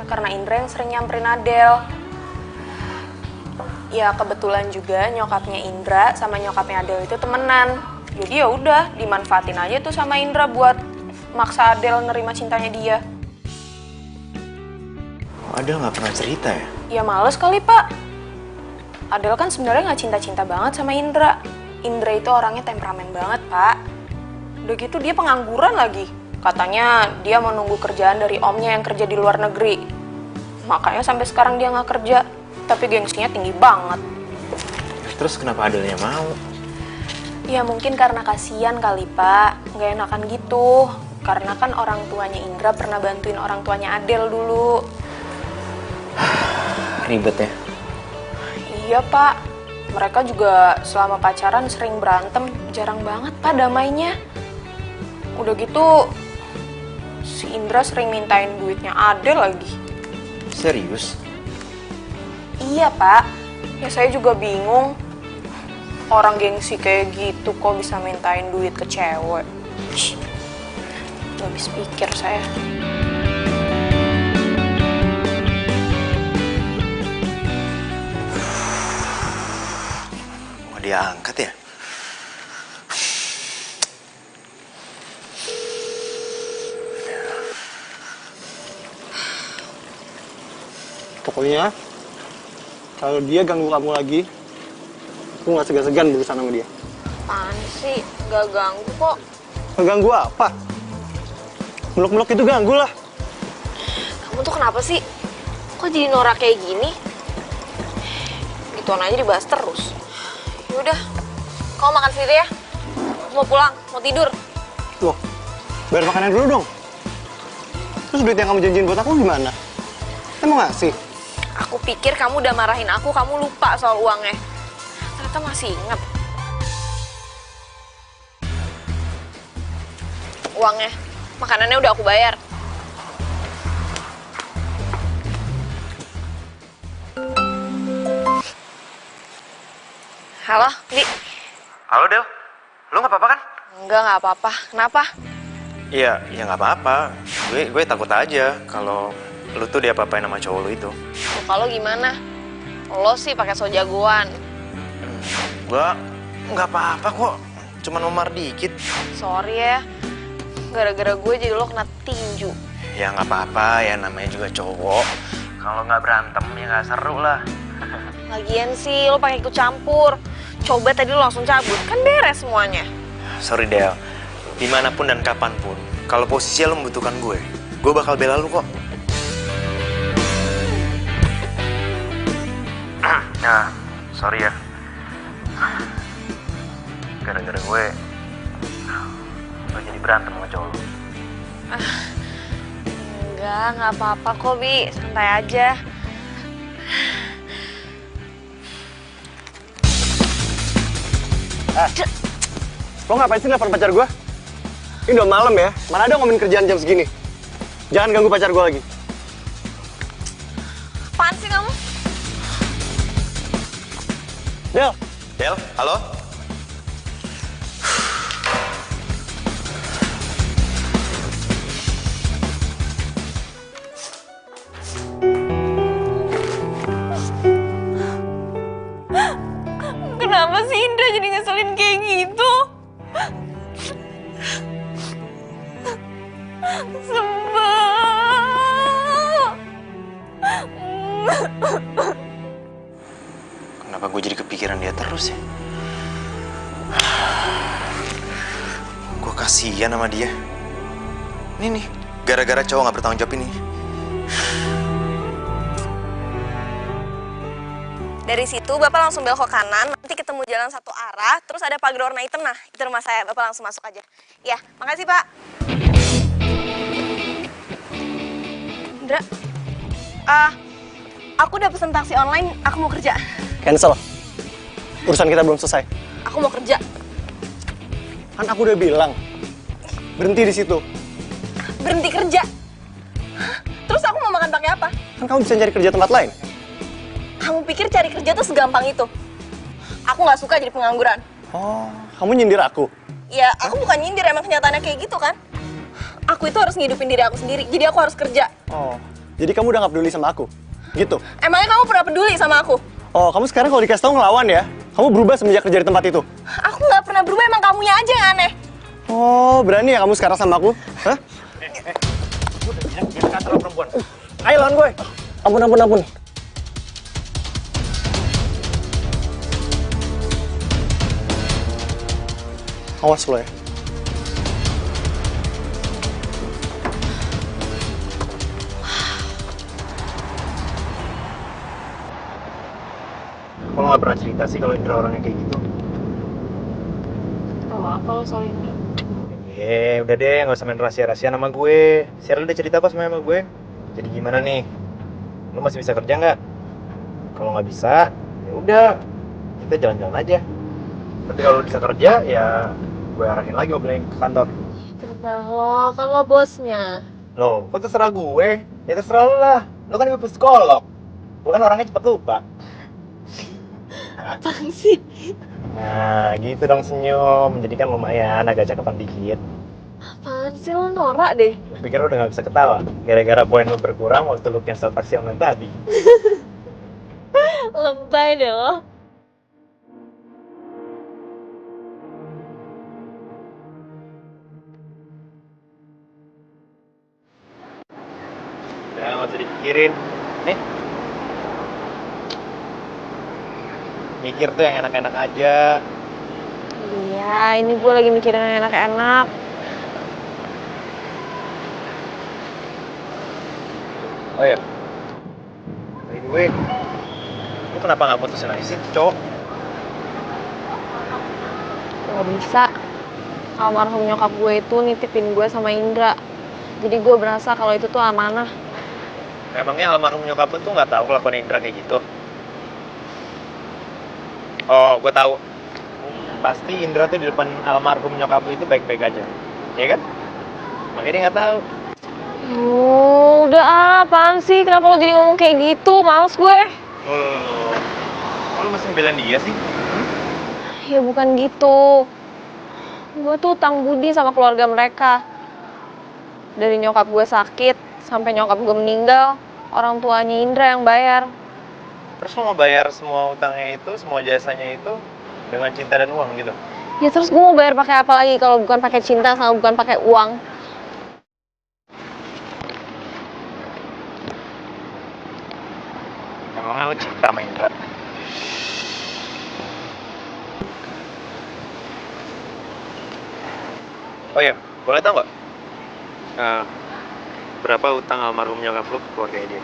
Karena Indra yang sering nyamperin Adel. Ya kebetulan juga nyokapnya Indra sama nyokapnya Adel itu temenan. Jadi ya udah dimanfaatin aja tuh sama Indra buat maksa Adel nerima cintanya dia. Oh, Adel nggak pernah cerita ya? Ya males kali, Pak. Adel kan sebenarnya nggak cinta-cinta banget sama Indra. Indra itu orangnya temperamen banget, Pak. Udah gitu dia pengangguran lagi. Katanya dia mau nunggu kerjaan dari omnya yang kerja di luar negeri. Makanya sampai sekarang dia nggak kerja. Tapi gengsinya tinggi banget. Terus kenapa Adelnya mau? Ya mungkin karena kasihan kali, Pak. Nggak enakan gitu. Karena kan orang tuanya Indra pernah bantuin orang tuanya Adel dulu. Ribet ya? Iya, Pak. Mereka juga selama pacaran sering berantem, jarang banget, Pak, damainya. Udah gitu, si Indra sering mintain duitnya Adel lagi. Serius? Iya, Pak. Ya saya juga bingung. Orang gengsi kayak gitu kok bisa mintain duit ke cewek. Ih, gak habis pikir saya. Mau diangkat ya? Pokoknya, kalau dia ganggu kamu lagi, aku nggak segan-segan berurusan sama dia. Apaan sih? Gak ganggu kok. Ngeganggu apa? Meluk-meluk itu ganggu lah. Kamu tuh kenapa sih? Kok jadi norak kayak gini? Gituan aja dibahas terus. Yaudah, kamu makan sendiri ya. Aku mau pulang, mau tidur. Loh, bayar makanan dulu dong. Terus duit yang kamu janjiin buat aku gimana? Emang ngasih? Aku pikir kamu udah marahin aku, kamu lupa soal uangnya. Ternyata masih inget. Uangnya, makanannya udah aku bayar. Halo, Di. Halo Del, lu nggak apa-apa kan? Enggak apa-apa. Kenapa? Iya, ya nggak apa-apa. Gue takut aja kalau lu tuh diapa-apain sama cowok lu itu. Kalau gimana? Lo sih pakai so jagoan. Gua nggak apa-apa kok, cuman memar dikit. Sorry ya, gara-gara gue jadi lo kena tinju. Ya nggak apa-apa, ya namanya juga cowok. Kalau nggak berantem ya nggak seru lah. Lagian sih lo pakai ikut campur. Coba tadi lo langsung cabut, kan beres semuanya. Sorry Del, dimanapun dan kapanpun, kalau posisi lo membutuhkan gue bakal bela lu kok. Nah, sorry ya. Gara-gara gue jadi berantem sama cowok lu. Enggak apa-apa kok, Bi. Santai aja. Lo ngapain sih nelfon pacar gue? Ini udah malam ya, mana ada ngomongin kerjaan jam segini. Jangan ganggu pacar gue lagi. Apaan sih kamu? Del, halo? Kenapa sih Indra jadi ngeselin kayak gitu? Kenapa gue jadi kepikiran dia terus ya? Gue kasihan sama dia. Ini nih, gara-gara cowok gak bertanggung jawab ini. Dari situ Bapak langsung belok ke kanan, nanti ketemu jalan satu arah, terus ada pagar warna hitam. Nah, itu rumah saya. Bapak langsung masuk aja. Ya, makasih Pak. Indra, aku udah pesen taksi online, aku mau kerja. Cancel. Urusan kita belum selesai. Aku mau kerja. Kan aku udah bilang, berhenti di situ. Berhenti kerja? Terus aku mau makan pakai apa? Kan kamu bisa cari kerja tempat lain. Kamu pikir cari kerja tuh segampang itu? Aku nggak suka jadi pengangguran. Oh, kamu nyindir aku? Ya, aku bukan nyindir, emang kenyataannya kayak gitu kan? Aku itu harus ngidupin diri aku sendiri, jadi aku harus kerja. Oh, jadi kamu udah gak peduli sama aku? Gitu? Emangnya kamu pernah peduli sama aku? Oh, kamu sekarang kalau dikasih tahu ngelawan ya? Kamu berubah semenjak kerja di tempat itu? Aku nggak pernah berubah, emang kamunya aja yang aneh. Oh, berani ya kamu sekarang sama aku? Hah? Jangan kata lo perempuan. Ayo lawan gue. Ampun. Awas lo ya. Kalau nggak pernah cerita sih kalau Indra orangnya kayak gitu. Tahu apa lo soal ini? Udah deh, nggak usah main rahasia-rahasia sama gue. Cheryl udah cerita apa sama gue? Jadi gimana nih? Lu masih bisa kerja nggak? Kalau nggak bisa, ya udah, kita jalan-jalan aja. Tapi kalau bisa kerja, ya gue arahin lagi obrolan ke kantor. Terserah lo, kan lo bosnya. Loh, kok terserah gue? Ya terserah lo lah. Lo kan ibu psikolog. Gue kan orangnya cepet lupa. Apaan sih? Nah, gitu dong senyum. Jadi kan lumayan agak cakepan dikit. Apaan sih, lo norak deh. Gue pikir lu udah gak bisa ketawa. Gara-gara poin lu berkurang waktu lu cancel taksi online tadi. Lebay deh lo. Udah gak usah dipikirin. Nih. Mikir tuh yang enak-enak aja. Iya, ini gue lagi mikirin yang enak-enak. Oh ya. By the way, lu kenapa gak putusin aja sih, cowok? Gak bisa. Almarhum nyokap gue itu nitipin gue sama Indra. Jadi gue berasa kalau itu tuh amanah. Emangnya almarhum nyokap lu tuh gak tahu kelakuan Indra kayak gitu? Oh, gue tahu. Pasti Indra tuh di depan almarhum nyokap lu itu baik-baik aja, ya kan? Makanya dia nggak tahu. Udah apaan sih? Kenapa lo jadi ngomong kayak gitu? Males gue. Lu masih belain dia sih? Ya bukan gitu. Gue tuh utang budi sama keluarga mereka. Dari nyokap gue sakit sampai nyokap gue meninggal, orang tuanya Indra yang bayar. Terus lu mau bayar semua utangnya itu, semua jasanya itu dengan cinta dan uang gitu? Ya terus gue mau bayar pakai apa lagi kalau bukan pakai cinta sama bukan pakai uang? Emangnya lu cinta sama Indra? Oh iya, boleh tau nggak? Berapa utang almarhum nyokap lu ke keluarganya dia?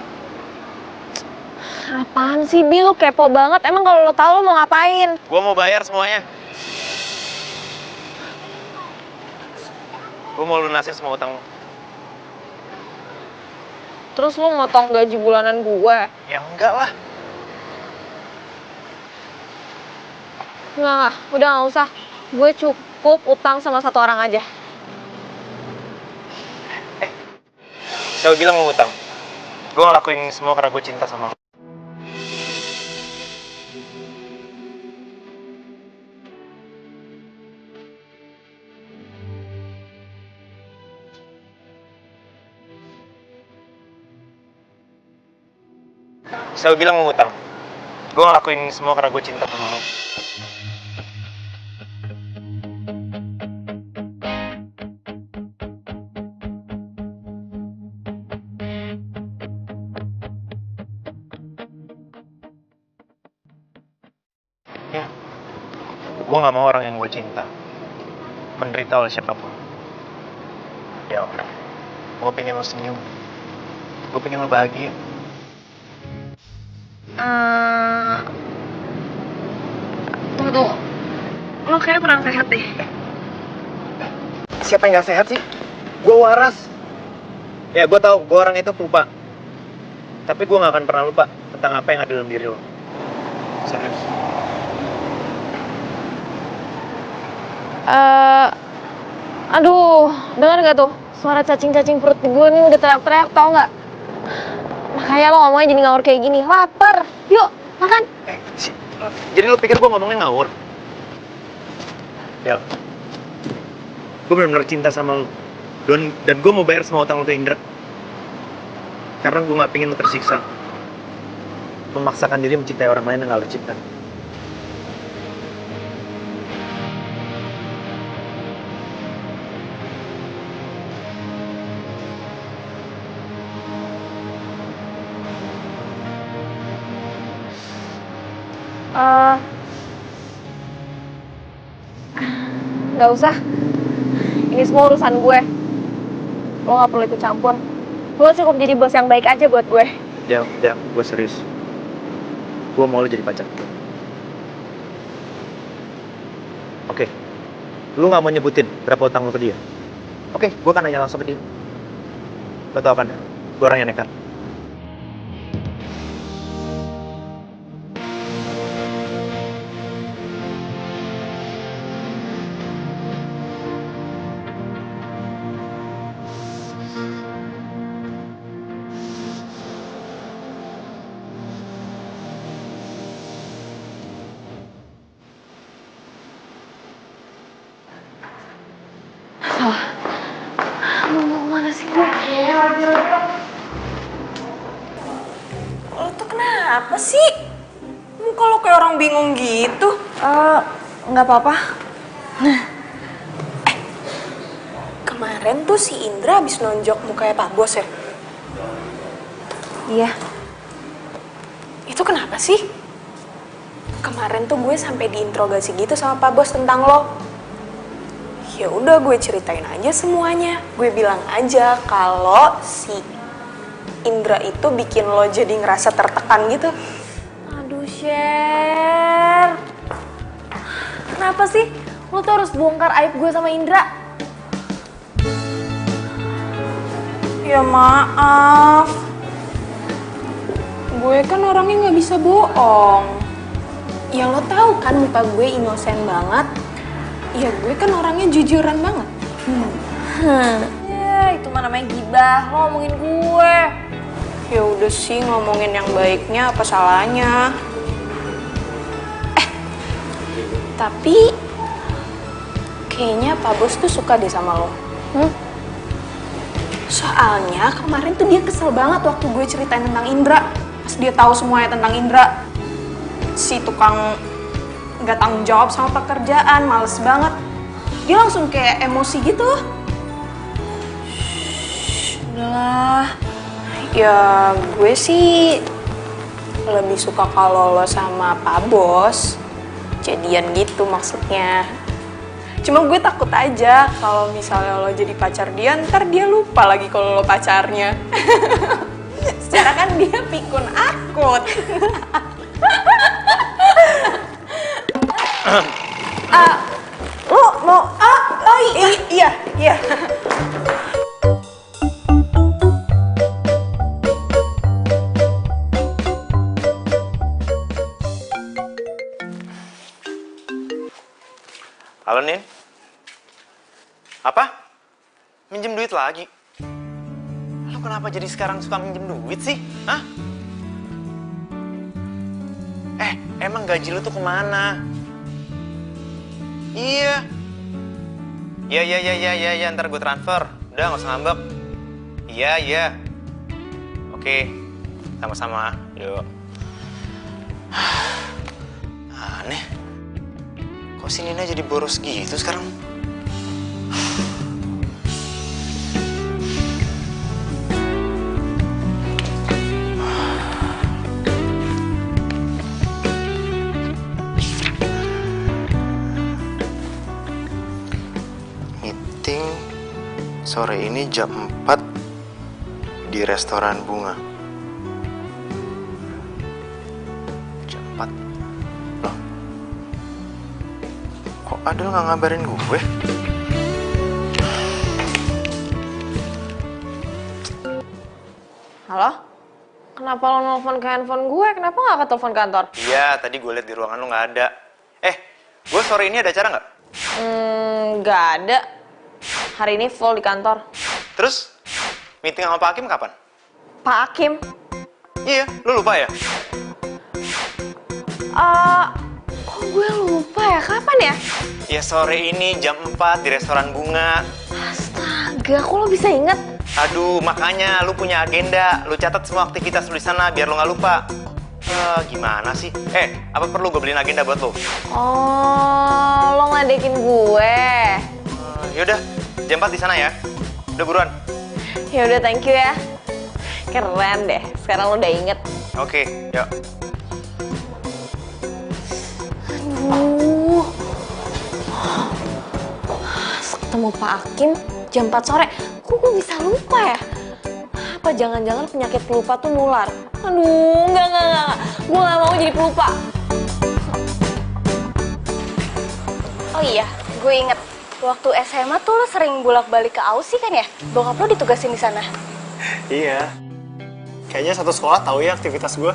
Apaan sih, Bi? Lu kepo banget. Emang kalau lo tahu lo mau ngapain? Gua mau bayar semuanya. Gua mau lunasin semua utang lu. Terus lo motong gaji bulanan gue? Ya enggak lah. Enggak, udah gak usah. Gue cukup utang sama satu orang aja. Siapa bilang mau utang? Gue ngelakuin semua karena gue cinta sama lu. Siapa bilang mau utang? Gue ngelakuin semua karena gue cinta sama lu. Ya, gue gak mau orang yang gue cinta menderita oleh siapapun. Ya, gue pengen lo senyum. Gue pengen lo bahagia. Tunggu. Lo kayaknya kurang sehat deh. Siapa yang gak sehat sih? Gue waras. Ya, gue tahu gue orang itu pelupa. Tapi gue gak akan pernah lupa tentang apa yang ada dalam diri lo. Serius. Aduh, dengar gak tuh? Suara cacing-cacing perut gue nih udah teriak-teriak, tau gak? Makanya lo ngomongnya jadi ngawur kayak gini. Lapar, yuk makan. Jadi lo pikir gue ngomongnya ngawur? Ya, gue benar-benar cinta sama lo. Dan gue mau bayar semua utang lo ke Indra. Karena gue gak pengen lo tersiksa. Memaksakan diri mencintai orang lain yang gak lo cinta. Gak usah. Ini semua urusan gue. Lo gak perlu ikut campur. Lo cukup jadi bos yang baik aja buat gue. Ya, gue serius. Gue mau lo jadi pacar. Oke. Lu gak mau nyebutin berapa utang lo ke dia? Oke, gue kan nanya langsung ke dia. Lo tau kan, gue orang yang nekat. Gimana sih gue? Lo tuh kenapa sih? Muka lo kayak orang bingung gitu. Nggak apa-apa. Kemarin tuh si Indra habis nonjok mukanya Pak Bos ya? Iya. Itu kenapa sih? Kemarin tuh gue sampai diinterogasi gitu sama Pak Bos tentang lo. Ya udah gue ceritain aja semuanya. Gue bilang aja kalau si Indra itu bikin lo jadi ngerasa tertekan gitu. Aduh, Sher. Kenapa sih? Lo tuh harus bongkar aib gue sama Indra. Ya maaf. Gue kan orangnya nggak bisa bohong. Ya lo tahu kan muka gue inosen banget. Ya gue kan orangnya jujuran banget. Ya, itu mah namanya gibah. Lo ngomongin gue. Ya udah sih ngomongin yang baiknya apa salahnya. Tapi kayaknya Pak Bos tuh suka deh sama lo. Soalnya kemarin tuh dia kesel banget waktu gue ceritain tentang Indra. Pas dia tahu semuanya tentang Indra. Si tukang nggak tanggung jawab sama pekerjaan, males banget. Dia langsung kayak emosi gitu. Udahlah. Ya gue sih lebih suka kalau lo sama Pak Bos jadian gitu maksudnya. Cuma gue takut aja kalau misalnya lo jadi pacar dia, ntar dia lupa lagi kalau lo pacarnya. Secara kan dia pikun akut. Lo mau iya. Halo, Nin. Apa? Minjem duit lagi? Lu kenapa jadi sekarang suka minjem duit sih? Hah? Emang gaji lu tuh kemana? Iya. Iya, ntar gue transfer. Udah, gak usah ngambek. Iya. Oke, sama-sama. Yuk. Aneh. Kok si Nina jadi boros gitu sekarang? Meeting sore ini jam 4 di restoran Bunga. Jam 4? Loh? Kok Adel nggak ngabarin gue? Halo? Kenapa lo nelfon ke handphone gue? Kenapa nggak ke telepon kantor? Iya, tadi gue liat di ruangan lu nggak ada. Gue sore ini ada acara nggak? Nggak ada. Hari ini full di kantor. Terus, meeting sama Pak Hakim kapan? Pak Hakim? Iya, lu lupa ya? Kok gue lupa ya? Kapan ya? Ya sore ini jam 4 di restoran Bunga. Astaga, kok lo bisa inget? Aduh, makanya lu punya agenda. Lu catat semua aktivitas lu di sana biar lu nggak lupa. Gimana sih? Apa perlu gue beliin agenda buat lu? Oh, lo ngeledekin gue. Yaudah, jam 4 di sana ya. Udah buruan. Ya udah, thank you ya. Keren deh. Sekarang lo udah inget. Oke, yuk. Aduh. Ketemu Pak Hakim jam 4 sore. Kok gue bisa lupa ya? Apa jangan-jangan penyakit pelupa tuh nular? Aduh, enggak. Gue gak mau jadi pelupa. Oh iya, gue inget. Waktu SMA tuh lo sering bolak-balik ke Aussie kan ya? Bokap lo ditugasin di sana. Iya. Kayaknya satu sekolah tahu ya aktivitas gue.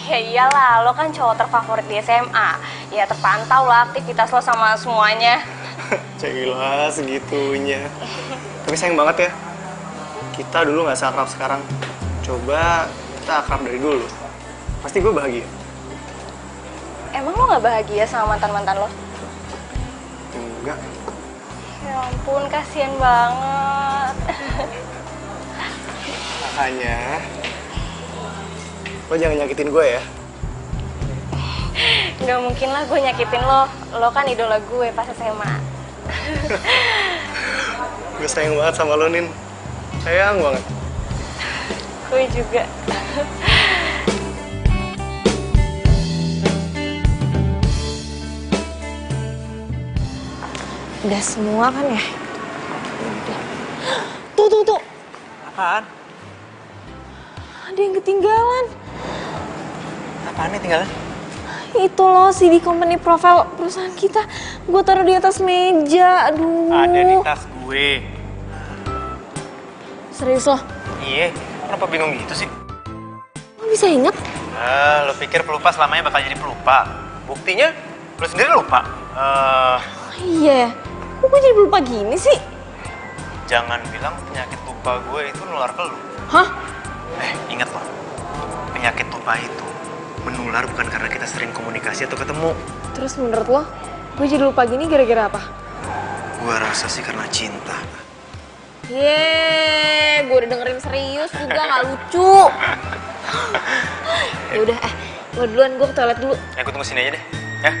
Ya iyalah, lo kan cowok terfavorit di SMA. Ya terpantau lah aktivitas lo sama semuanya. Cailah segitunya. Tapi sayang banget ya. Kita dulu nggak seakrab sekarang. Coba kita akrab dari dulu. Pasti gue bahagia. Emang lo gak bahagia sama mantan-mantan lo? Enggak. Ya ampun, kasihan banget. Makanya, lo jangan nyakitin gue ya. Gak mungkin lah gue nyakitin lo. Lo kan idola gue pas SMA. Gue sayang banget sama lo, Nin. Sayang banget. Gue juga. Udah semua kan ya? Udah. Tuh. Apaan? Ada yang ketinggalan. Apaan nih tinggalan? Itu loh CD company profile perusahaan kita. Gue taruh di atas meja. Aduh. Ada di tas gue. Serius loh? Iya, kenapa bingung gitu sih? Lo bisa inget? Lo pikir pelupa selamanya bakal jadi pelupa? Buktinya, lo sendiri lupa. Iya ya. Kok gue jadi lupa gini sih? Jangan bilang penyakit lupa gue itu nular ke lo. Hah? Ingat loh, penyakit lupa itu menular bukan karena kita sering komunikasi atau ketemu. Terus menurut lo, gue jadi lupa gini gara-gara apa? Gue rasa sih karena cinta. Yeay, gue udah dengerin serius juga, gak lucu. Ya udah, lo duluan, gue ke toilet dulu. Gue tunggu sini aja deh, ya.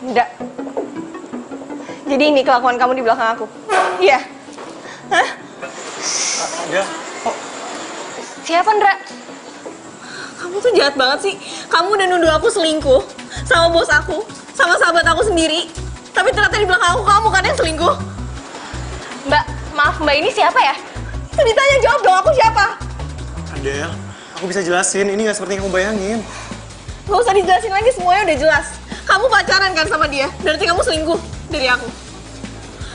Enggak. Jadi ini kelakuan kamu di belakang aku? Iya. Hah? Ada. Siapa, Ndra? Kamu tuh jahat banget sih. Kamu udah nuduh aku selingkuh sama bos aku, sama sahabat aku sendiri. Tapi ternyata di belakang aku kamu kan yang selingkuh. Mbak, maaf Mbak, ini siapa ya? Itu ditanya, jawab dong, aku siapa? Adel, aku bisa jelasin. Ini nggak seperti yang kamu bayangin. Gak usah dijelasin lagi, semuanya udah jelas. Kamu pacaran kan sama dia, berarti kamu selingkuh dari aku.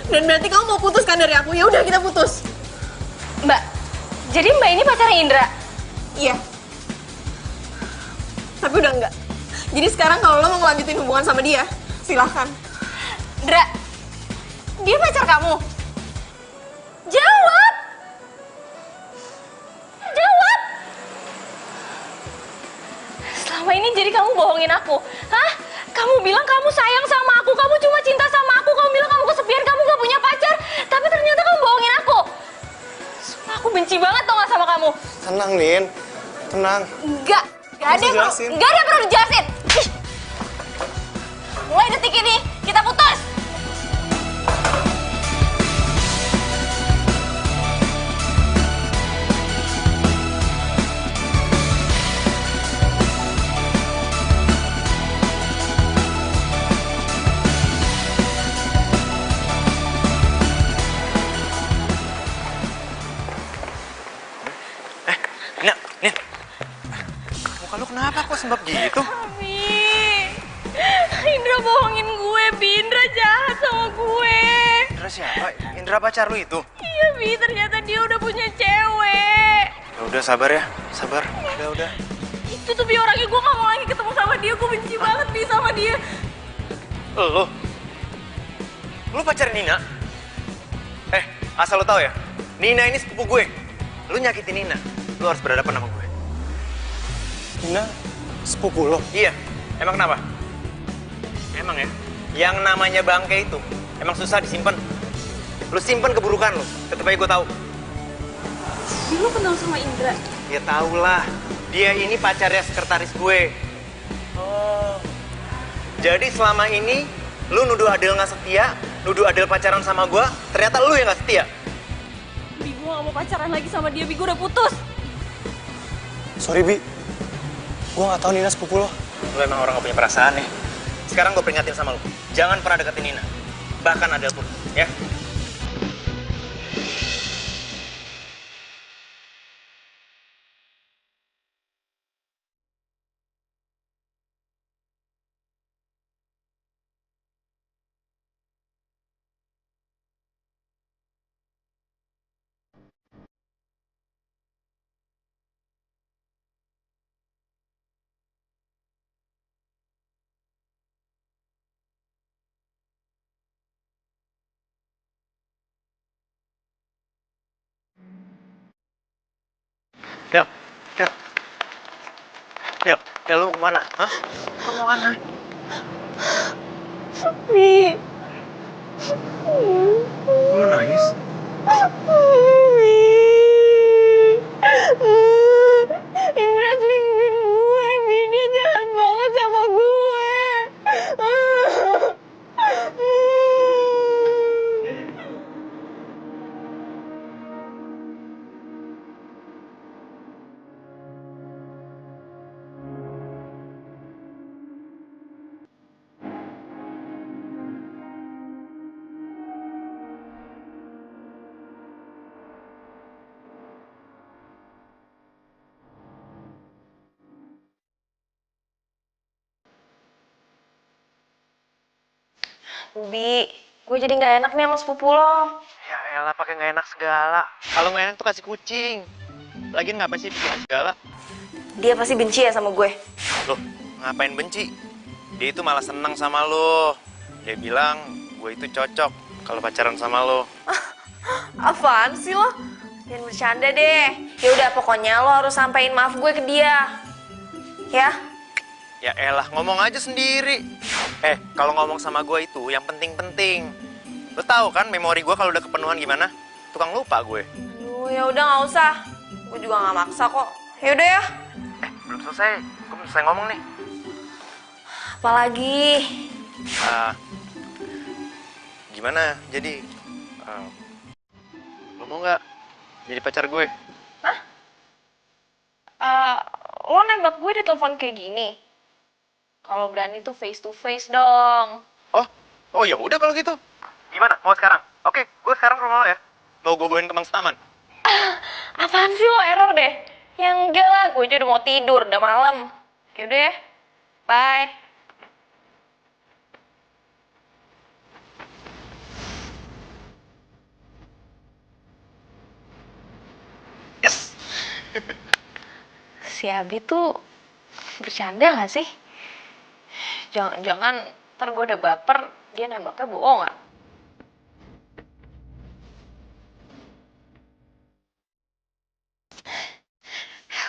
Dan berarti kamu mau putus kan dari aku, ya udah kita putus. Mbak, jadi Mbak ini pacarnya Indra? Iya. Tapi udah enggak. Jadi sekarang kalau lo mau ngelanjutin hubungan sama dia, silahkan. Indra, dia pacar kamu? Jawab! Jawab! Selama ini jadi kamu bohongin aku, hah? Kamu bilang kamu sayang sama aku, kamu cuma cinta sama aku, kamu bilang kamu kesepian, kamu gak punya pacar, tapi ternyata kamu bohongin aku. Sumpah, aku benci banget tau gak sama kamu. Tenang, Nin. Tenang. Gak ada yang perlu dijelasin. Ih. Mulai detik ini, kita putus. Muka lu kenapa kok sembab gitu? Abi, Indra bohongin gue, Bi. Indra jahat sama gue. Indra siapa? Indra pacar lu itu? Iya, Bi. Ternyata dia udah punya cewek. Ya udah sabar ya, sabar. Udah. Itu tuh Bi orangnya, gue gak mau lagi ketemu sama dia. Gue benci banget Bi sama dia. Lu pacar Nina? Asal lu tahu ya, Nina ini sepupu gue. Lu nyakitin Nina, lu harus berhadapan sama gue. Nina, sepupu lo? Iya, emang kenapa? Emang ya, yang namanya bangke itu emang susah disimpan. Lu simpen keburukan lu, tetep aja gue tahu. Lu kenal sama Indra? Ya tau lah, dia ini pacarnya sekretaris gue. Jadi selama ini lu nuduh Adel nggak setia, nuduh Adel pacaran sama gue, ternyata lu yang nggak setia. Bi, gue gak mau pacaran lagi sama dia, Bi. Gue udah putus. Sorry, Bi. Gue gak tahu Nina sepupu lo. Lu emang orang gak punya perasaan ya. Sekarang gue peringatin sama lu, jangan pernah deketin Nina. Bahkan Adel pun, ya. Del, lu kemana? Hah? Lu mau kemana? Bi. Lu nangis? Indra selingkuhin gue, Bi. Dia jahat banget sama gue. Bi, gue jadi nggak enak nih sama sepupu lo. Ya elah, pakai nggak enak segala. Kalau nggak enak tuh kasih kucing. Lagian ngapain sih bikin segala? Dia pasti benci ya sama gue. Loh, ngapain benci? Dia itu malah senang sama lo. Dia bilang gue itu cocok kalau pacaran sama lo. Apaan sih lo? Jangan bercanda deh. Ya udah, pokoknya lo harus sampein maaf gue ke dia. Ya? Ya elah, ngomong aja sendiri. Kalau ngomong sama gue itu yang penting-penting. Lo tahu kan memori gue kalau udah kepenuhan gimana? Tukang lupa gue. Aduh, ya udah nggak usah. Gue juga nggak maksa kok. Ya udah ya. Belum selesai. Gue belum selesai ngomong nih. Apalagi? Gimana? Jadi, lo mau nggak jadi pacar gue? Hah? Lo nembak gue di telepon kayak gini? Kalau berani tuh face to face dong. Oh ya udah kalau gitu. Gimana? Mau sekarang? Oke, gue sekarang ke rumah lo ya. Mau gue bawain ke Bang Taman. Apaan sih lo, error deh? Ya enggak lah, gue aja udah mau tidur, udah malam. Yaudah ya, bye. Yes. Si Abi tuh bercanda gak sih? Jangan-jangan ntar gue udah baper, dia nembaknya bohong gak?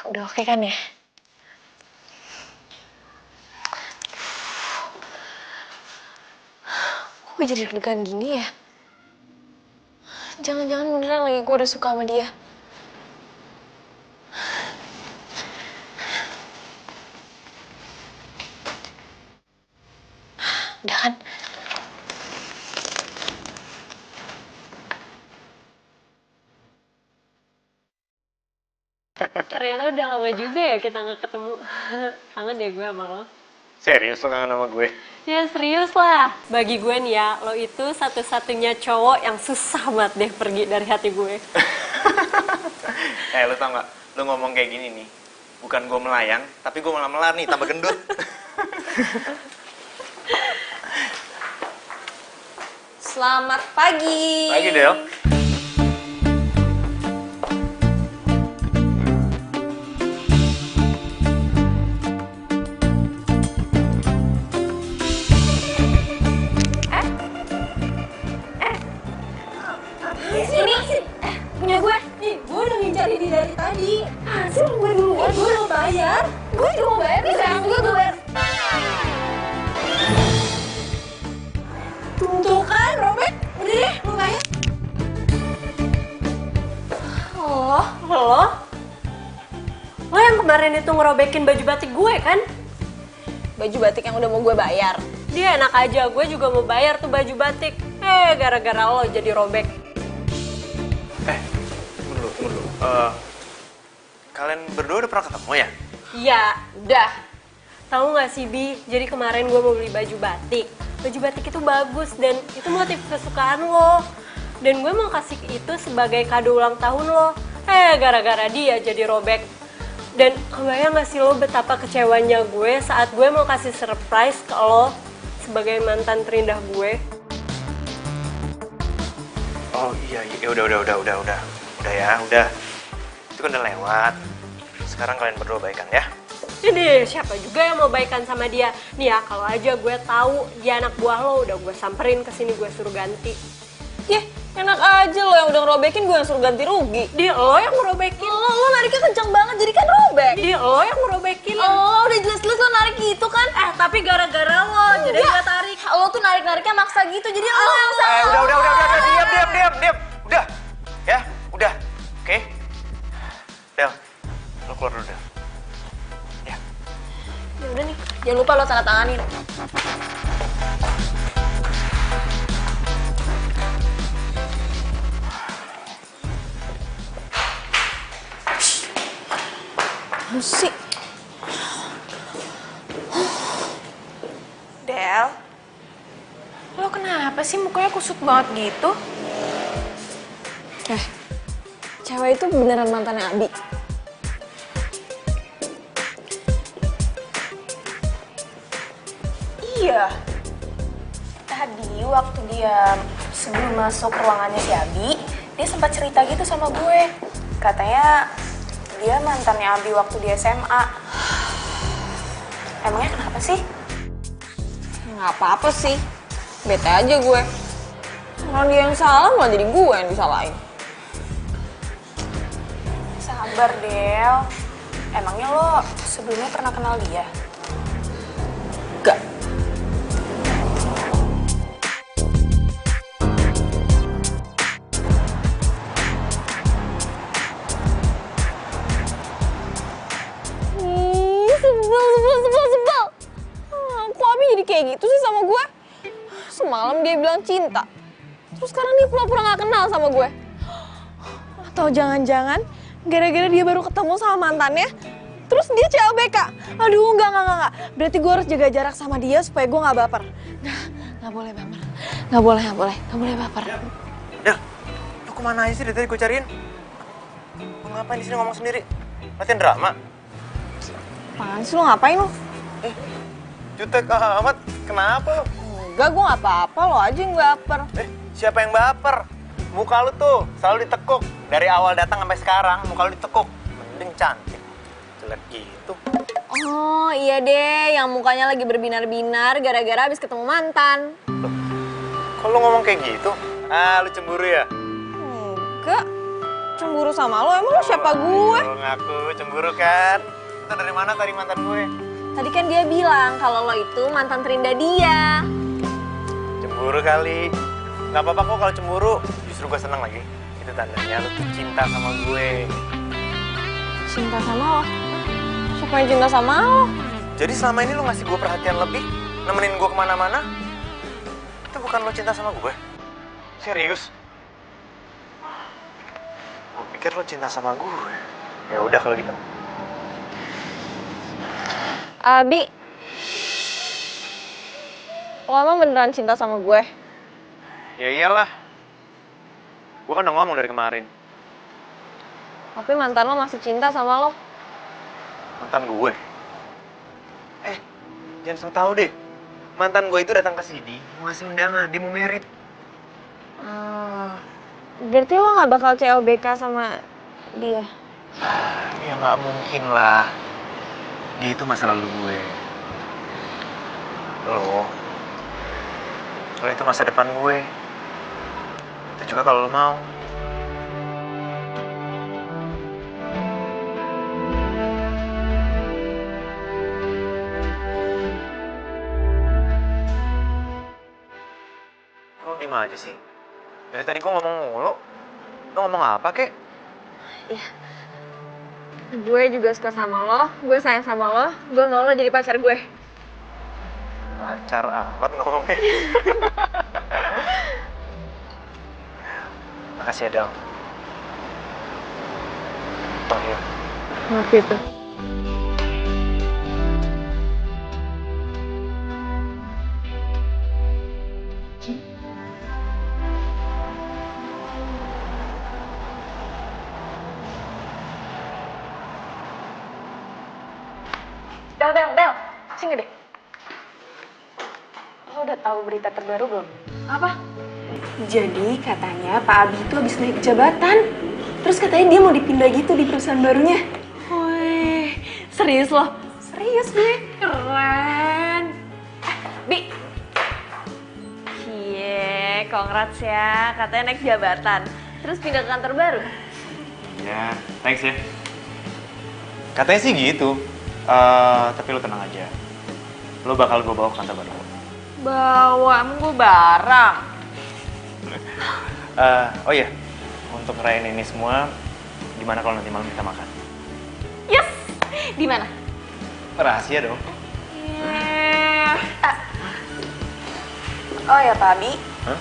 Udah oke kan ya? Kok gue jadi deg-degan gini ya? Jangan-jangan beneran lagi gue udah suka sama dia. Udah kan? Ternyata udah lama juga ya kita nggak ketemu. Kangen deh gue sama lo. Serius lo kangen sama gue? Ya serius lah. Bagi gue nih ya, lo itu satu-satunya cowok yang susah banget deh pergi dari hati gue. Lo tau gak? Lo ngomong kayak gini nih, bukan gue melayang, tapi gue malah melar nih, tambah gendut. Selamat pagi. Pagi, Del. Ini punya gue. Nih, gue udah ngincar ini dari tadi. Hasil gue duluan, gue mau bayar. Gue juga mau bayar, sayang gue bayar. Tuh kan, robek. Udah deh, lu bayar. Lo yang kemarin itu ngerobekin baju batik gue kan? Baju batik yang udah mau gue bayar. Dia enak aja, gue juga mau bayar tuh baju batik. Gara-gara lo jadi robek. Tunggu dulu. Kalian berdua udah pernah ketemu ya? Iya, udah. Tahu nggak sih Bi? Jadi kemarin gue mau beli baju batik. Baju batik itu bagus dan itu motif kesukaan lo. Dan gue mau kasih itu sebagai kado ulang tahun lo. Gara-gara dia jadi robek. Dan kebayang gak sih lo betapa kecewanya gue saat gue mau kasih surprise ke lo sebagai mantan terindah gue? Oh iya, udah ya. Itu kan udah lewat. Sekarang kalian berdua baikan ya. Ini siapa juga yang mau baikan sama dia? Nih ya, kalau aja gue tahu dia anak buah lo, udah gue samperin ke sini, gue suruh ganti. Enak aja lo yang udah ngerobekin, gue yang suruh ganti rugi. Dia lo yang ngerobekin. Lo nariknya kenceng banget jadi kan robek. Dia lo yang ngerobekin. Lo udah jelas-jelas lo narik gitu kan. Tapi gara-gara lo, jadi gue tarik. Lo tuh narik-nariknya maksa gitu, jadi lo yang salah. Diam. Udah. Ya, udah. Oke. Del, lo keluar dulu, Del. Ya udah nih, jangan lupa lo tanda tanganin. Musik. Del, lo kenapa sih mukanya kusut banget gitu? Cewek itu beneran mantannya Abi. Iya. Tadi waktu dia sebelum masuk ruangannya si Abi, dia sempat cerita gitu sama gue. Katanya dia mantannya Abi waktu di SMA. Emangnya kenapa sih? Nggak apa-apa sih. Bete aja gue. Orang dia yang salah malah jadi gue yang disalahin. Sabar, Del. Emangnya lo sebelumnya pernah kenal dia? Gak. Sebel. Kok Abi jadi kayak gitu sih sama gue? Semalam dia bilang cinta. Terus sekarang dia pura-pura gak kenal sama gue. Atau jangan-jangan gara-gara dia baru ketemu sama mantannya, terus dia CLBK. Aduh, enggak. Berarti gue harus jaga jarak sama dia supaya gue gak baper. Nggak boleh baper. Nggak boleh baper. Del, lo kemana aja sih dari tadi gue cariin? Lo ngapain di sini ngomong sendiri? Latihan drama? Apaan sih lo ngapain lo? Jutek amat, kenapa lo? Enggak, gue gak apa-apa, lo aja yang baper. Siapa yang baper? Muka lu tuh selalu ditekuk. Dari awal datang sampai sekarang, muka lu ditekuk. Mending cantik. Jelek gitu. Oh iya deh, yang mukanya lagi berbinar-binar gara-gara habis ketemu mantan. Loh, kok lu ngomong kayak gitu? Ah, lu cemburu ya? Enggak, cemburu sama lo, emang lo siapa gue? Lu ngaku cemburu kan? Itu dari mana tadi mantan gue? Tadi kan dia bilang kalau lo itu mantan terindah dia. Cemburu kali. Gak apa-apa kok kalau cemburu, justru gue seneng lagi. Itu tandanya lu tuh cinta sama gue. Cinta sama lo? Siapa yang cinta sama lo? Jadi selama ini lu ngasih gue perhatian lebih, nemenin gue kemana-mana, itu bukan lo cinta sama gue? Serius? Gue pikir lo cinta sama gue. Ya udah kalau gitu. Abi, lo emang beneran cinta sama gue? Ya iyalah. Gue kan udah ngomong dari kemarin. Tapi mantan lo masih cinta sama lo? Mantan gue? Jangan so tau deh. Mantan gue itu datang ke sini, mau ngasih undangan, dia mau merit. Berarti lo gak bakal CLBK sama dia? Ya nggak mungkin lah. Dia itu masa lalu gue. Lo itu masa depan gue. Itu juga kalau lo mau. Lo diem aja sih. Dari tadi gue ngomong mulu. Lo ngomong apa, kek? Iya. Gue juga suka sama lo, gue sayang sama lo, gue mau lo jadi pacar gue. Pacar amat ngomongnya. Makasih ya, Del. Oh iya. Maaf itu. Del, sini deh. Lo udah tahu berita terbaru belum? Apa? Jadi katanya Pak Abi itu habis naik jabatan. Terus katanya dia mau dipindah gitu di perusahaan barunya. Wih, serius lo? Serius gue, keren. Bi. Cie, congrats ya. Katanya naik jabatan. Terus pindah ke kantor baru. Ya, thanks ya. Katanya sih gitu. Tapi lo tenang aja. Lo bakal gue bawa ke kantor baru. Bawa, emang gue barang. Oh iya, untuk ngerayain ini semua, gimana kalau nanti malam kita makan? Yes! Di mana? Rahasia dong. Oh ya Pak Abi, Hah?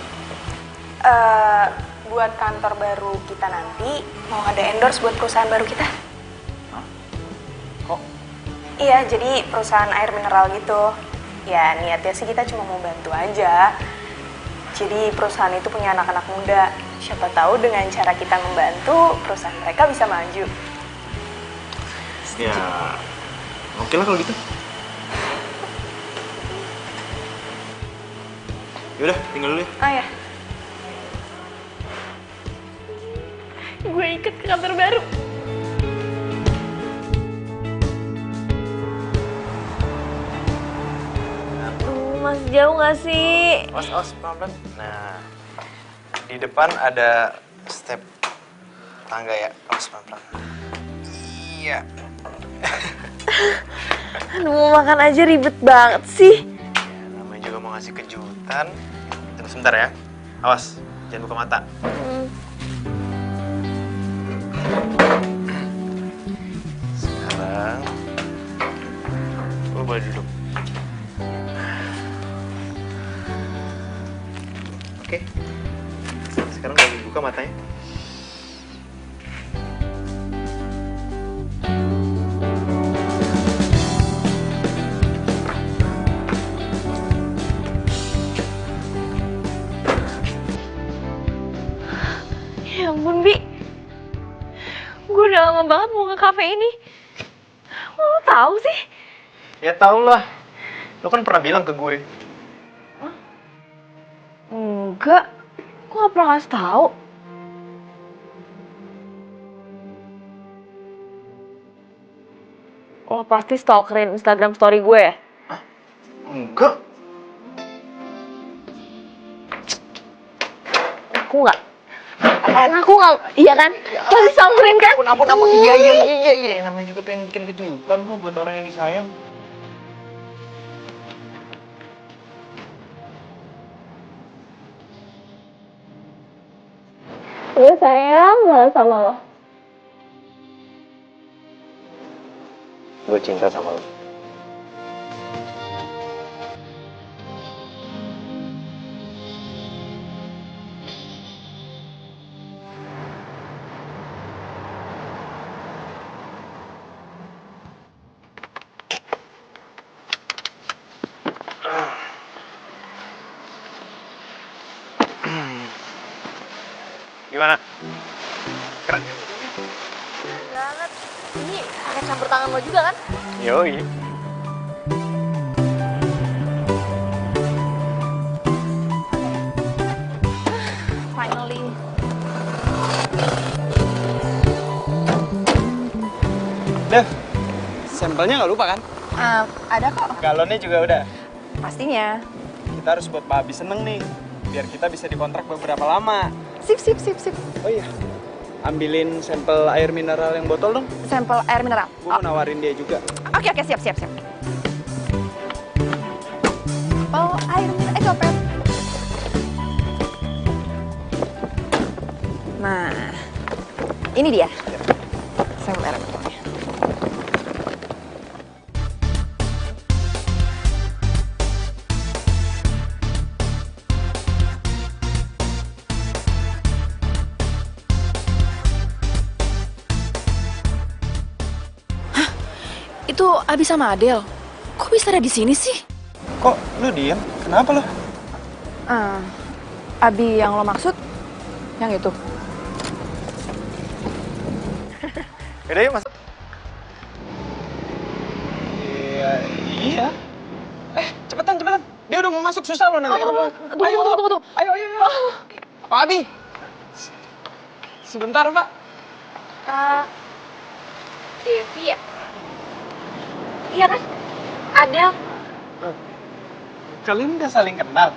buat kantor baru kita nanti mau ada endorse buat perusahaan baru kita. Kok? Iya, jadi perusahaan air mineral gitu. Ya niatnya sih kita cuma mau bantu aja. Jadi perusahaan itu punya anak-anak muda. Siapa tahu dengan cara kita membantu, perusahaan mereka bisa maju. Ya, oke lah kalau gitu. Yaudah, tinggal dulu ya. Oh ya. Gue ikut ke kantor baru. Aduh, masih jauh gak sih? Awas, pelan-pelan. Nah, di depan ada step tangga ya. Awas, pelan-pelan. Iya. Aduh, mau makan aja ribet banget sih. Ya, namanya juga mau ngasih kejutan. Tunggu sebentar ya. Awas, jangan buka mata. Sekarang, lo boleh duduk. Oke. Sekarang lagi buka matanya. Ya ampun, Bi. Gue udah lama banget mau ke kafe ini. Kok lo tahu sih? Ya tau lah. Lo kan pernah bilang ke gue. Enggak. Gue gak pernah kasih tahu. Lo pasti stalkerin Instagram story gue ya? Enggak. Aku nggak. Aku nggak. Iya kan? Pasti samperin kan? Ampun. Iya. Namanya juga pengen bikin kejutan kok buat orang yang disayang. Gue sayang banget sama lo. Gue cinta sama lo. Gimana? Keren. Banget. Ini pakai campur tangan lo juga kan? Yoi. Finally. Dev, sampelnya nggak lupa kan? Ada kok. Galonnya juga udah. Pastinya. Kita harus buat Pak Abi seneng nih, biar kita bisa dikontrak beberapa lama. Sip. Oh iya, ambilin sampel air mineral yang botol dong. Sampel air mineral. Gue mau nawarin dia juga. Oke, siap. Oh, air mineral. Copet. Nah, ini dia. Sampel air mineralnya. Itu Abi sama Adel. Kok bisa ada di sini sih? Kok lu diem? Kenapa lo? Abi yang lo maksud? Yang itu? Yaudah yuk masuk. Iya. Cepetan. Dia udah mau masuk, susah lo nanti. Tunggu. Ayo. Pak Abi. Sebentar, Pak. Devi ya? Iya kan? Adel. Kalian udah saling kenal?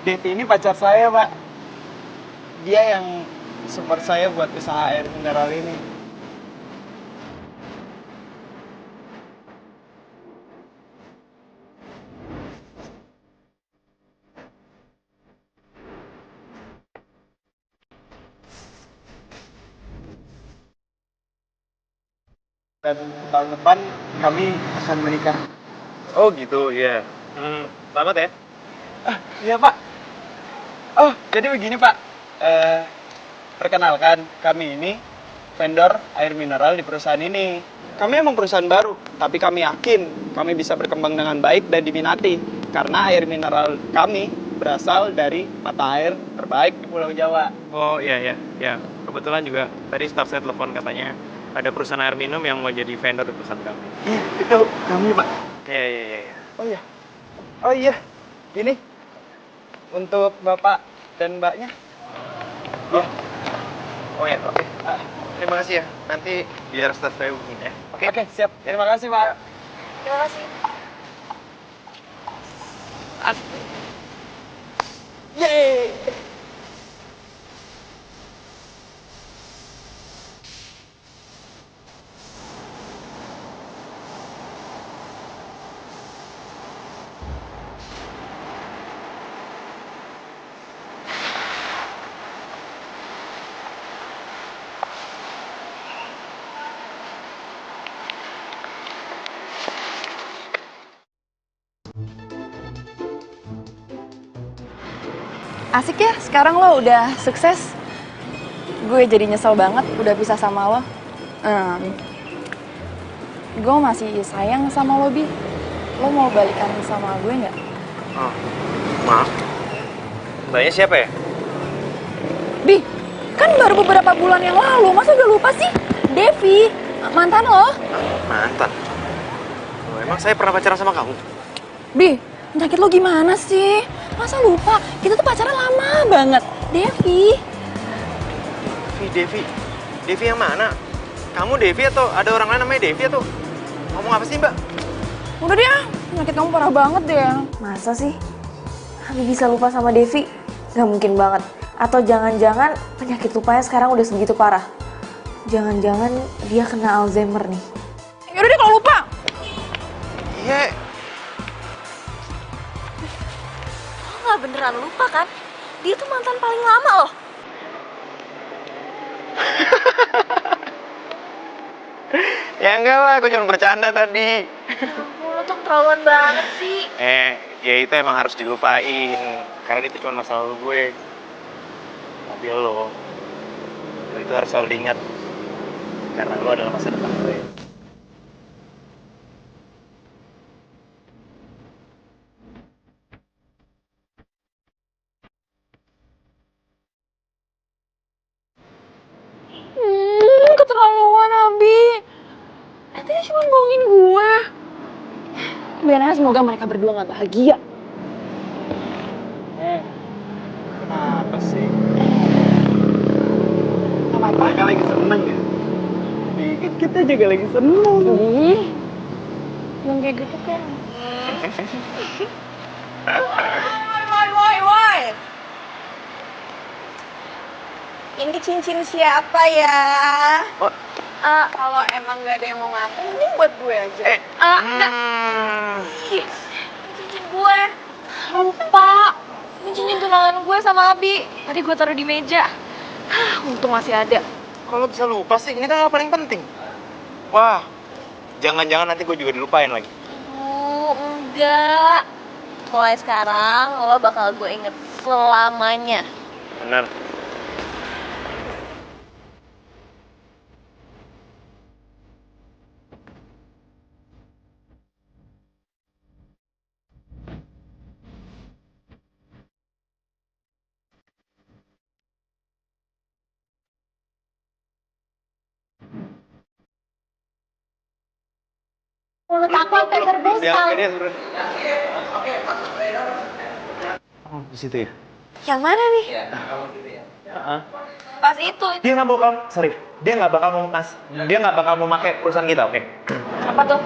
Devi ini pacar saya, Pak. Dia yang support saya buat usaha air mineral ini. Dan tahun depan kami akan menikah. Oh gitu, iya. Selamat ya. Iya, Pak. Oh, jadi begini, Pak. Perkenalkan, kami ini vendor air mineral di perusahaan ini. Kami emang perusahaan baru, tapi kami yakin kami bisa berkembang dengan baik dan diminati. Karena air mineral kami berasal dari mata air terbaik di Pulau Jawa. Oh iya. Kebetulan juga tadi staff saya telepon katanya ada perusahaan air minum yang mau jadi vendor di perusahaan kami. Iya, itu kami, Pak. Iya. Oh iya, ini untuk Bapak dan Mbaknya. Ya. Oh ya, oke. Terima kasih ya. Nanti biar staff saya hubungin ya. Oke, siap. Terima kasih, Pak. Terima kasih. Yeay. Asik ya, sekarang lo udah sukses. Gue jadi nyesel banget udah pisah sama lo. Gue masih sayang sama lo, Bi. Lo mau balikan sama gue nggak? Oh, maaf. Mbaknya siapa ya? Bi, kan baru beberapa bulan yang lalu. Masa udah lupa sih? Devi, mantan lo. Mantan? Oh, emang saya pernah pacaran sama kamu? Bi, penyakit lo gimana sih? Masa lupa? Kita tuh pacaran lama banget. Devi. Devi yang mana? Kamu Devi atau ada orang lain namanya Devi atau ngomong apa sih, Mbak? Udah deh, penyakit kamu parah banget deh. Masa sih? Abi bisa lupa sama Devi? Gak mungkin banget. Atau jangan-jangan penyakit lupanya sekarang udah segitu parah. Jangan-jangan dia kena Alzheimer nih. Yaudah deh kalau lupa. Iya. Lo gak beneran lupa kan? Dia tuh mantan paling lama loh. Ya enggak lah, aku cuma bercanda tadi. Lo tuh keterlaluan banget sih. Ya itu emang harus dilupain. Karena itu cuma masa lalu gue. Tapi lo itu harus selalu diingat. Karena lo adalah masa depan gue. Keterlaluan, Abi. Katanya cuma bohongin gue. Biar semoga mereka berdua gak bahagia. Kenapa sih? Mereka lagi seneng ya? Dikit kita juga lagi seneng. Yang kayak gitu kan. Woi. Ini cincin siapa ya? Kalau emang gak ada yang mau ngaku, ini buat gue aja. Enggak. Cincin gue. Lupa. Ini cincin tunangan gue sama Abi. Tadi gue taruh di meja. Untung masih ada. Kalau bisa lupa sih, ini kan hal paling penting. Wah, jangan-jangan nanti gue juga dilupain lagi. Enggak. Mulai sekarang lo bakal gue inget selamanya. Bener. Mulut aku sampai berbusa. Oh, di situ ya? Yang mana nih? Pas itu. Dia nggak bakal, sorry, dia nggak bakal mau pakai perusahaan kita, oke? Apa tuh?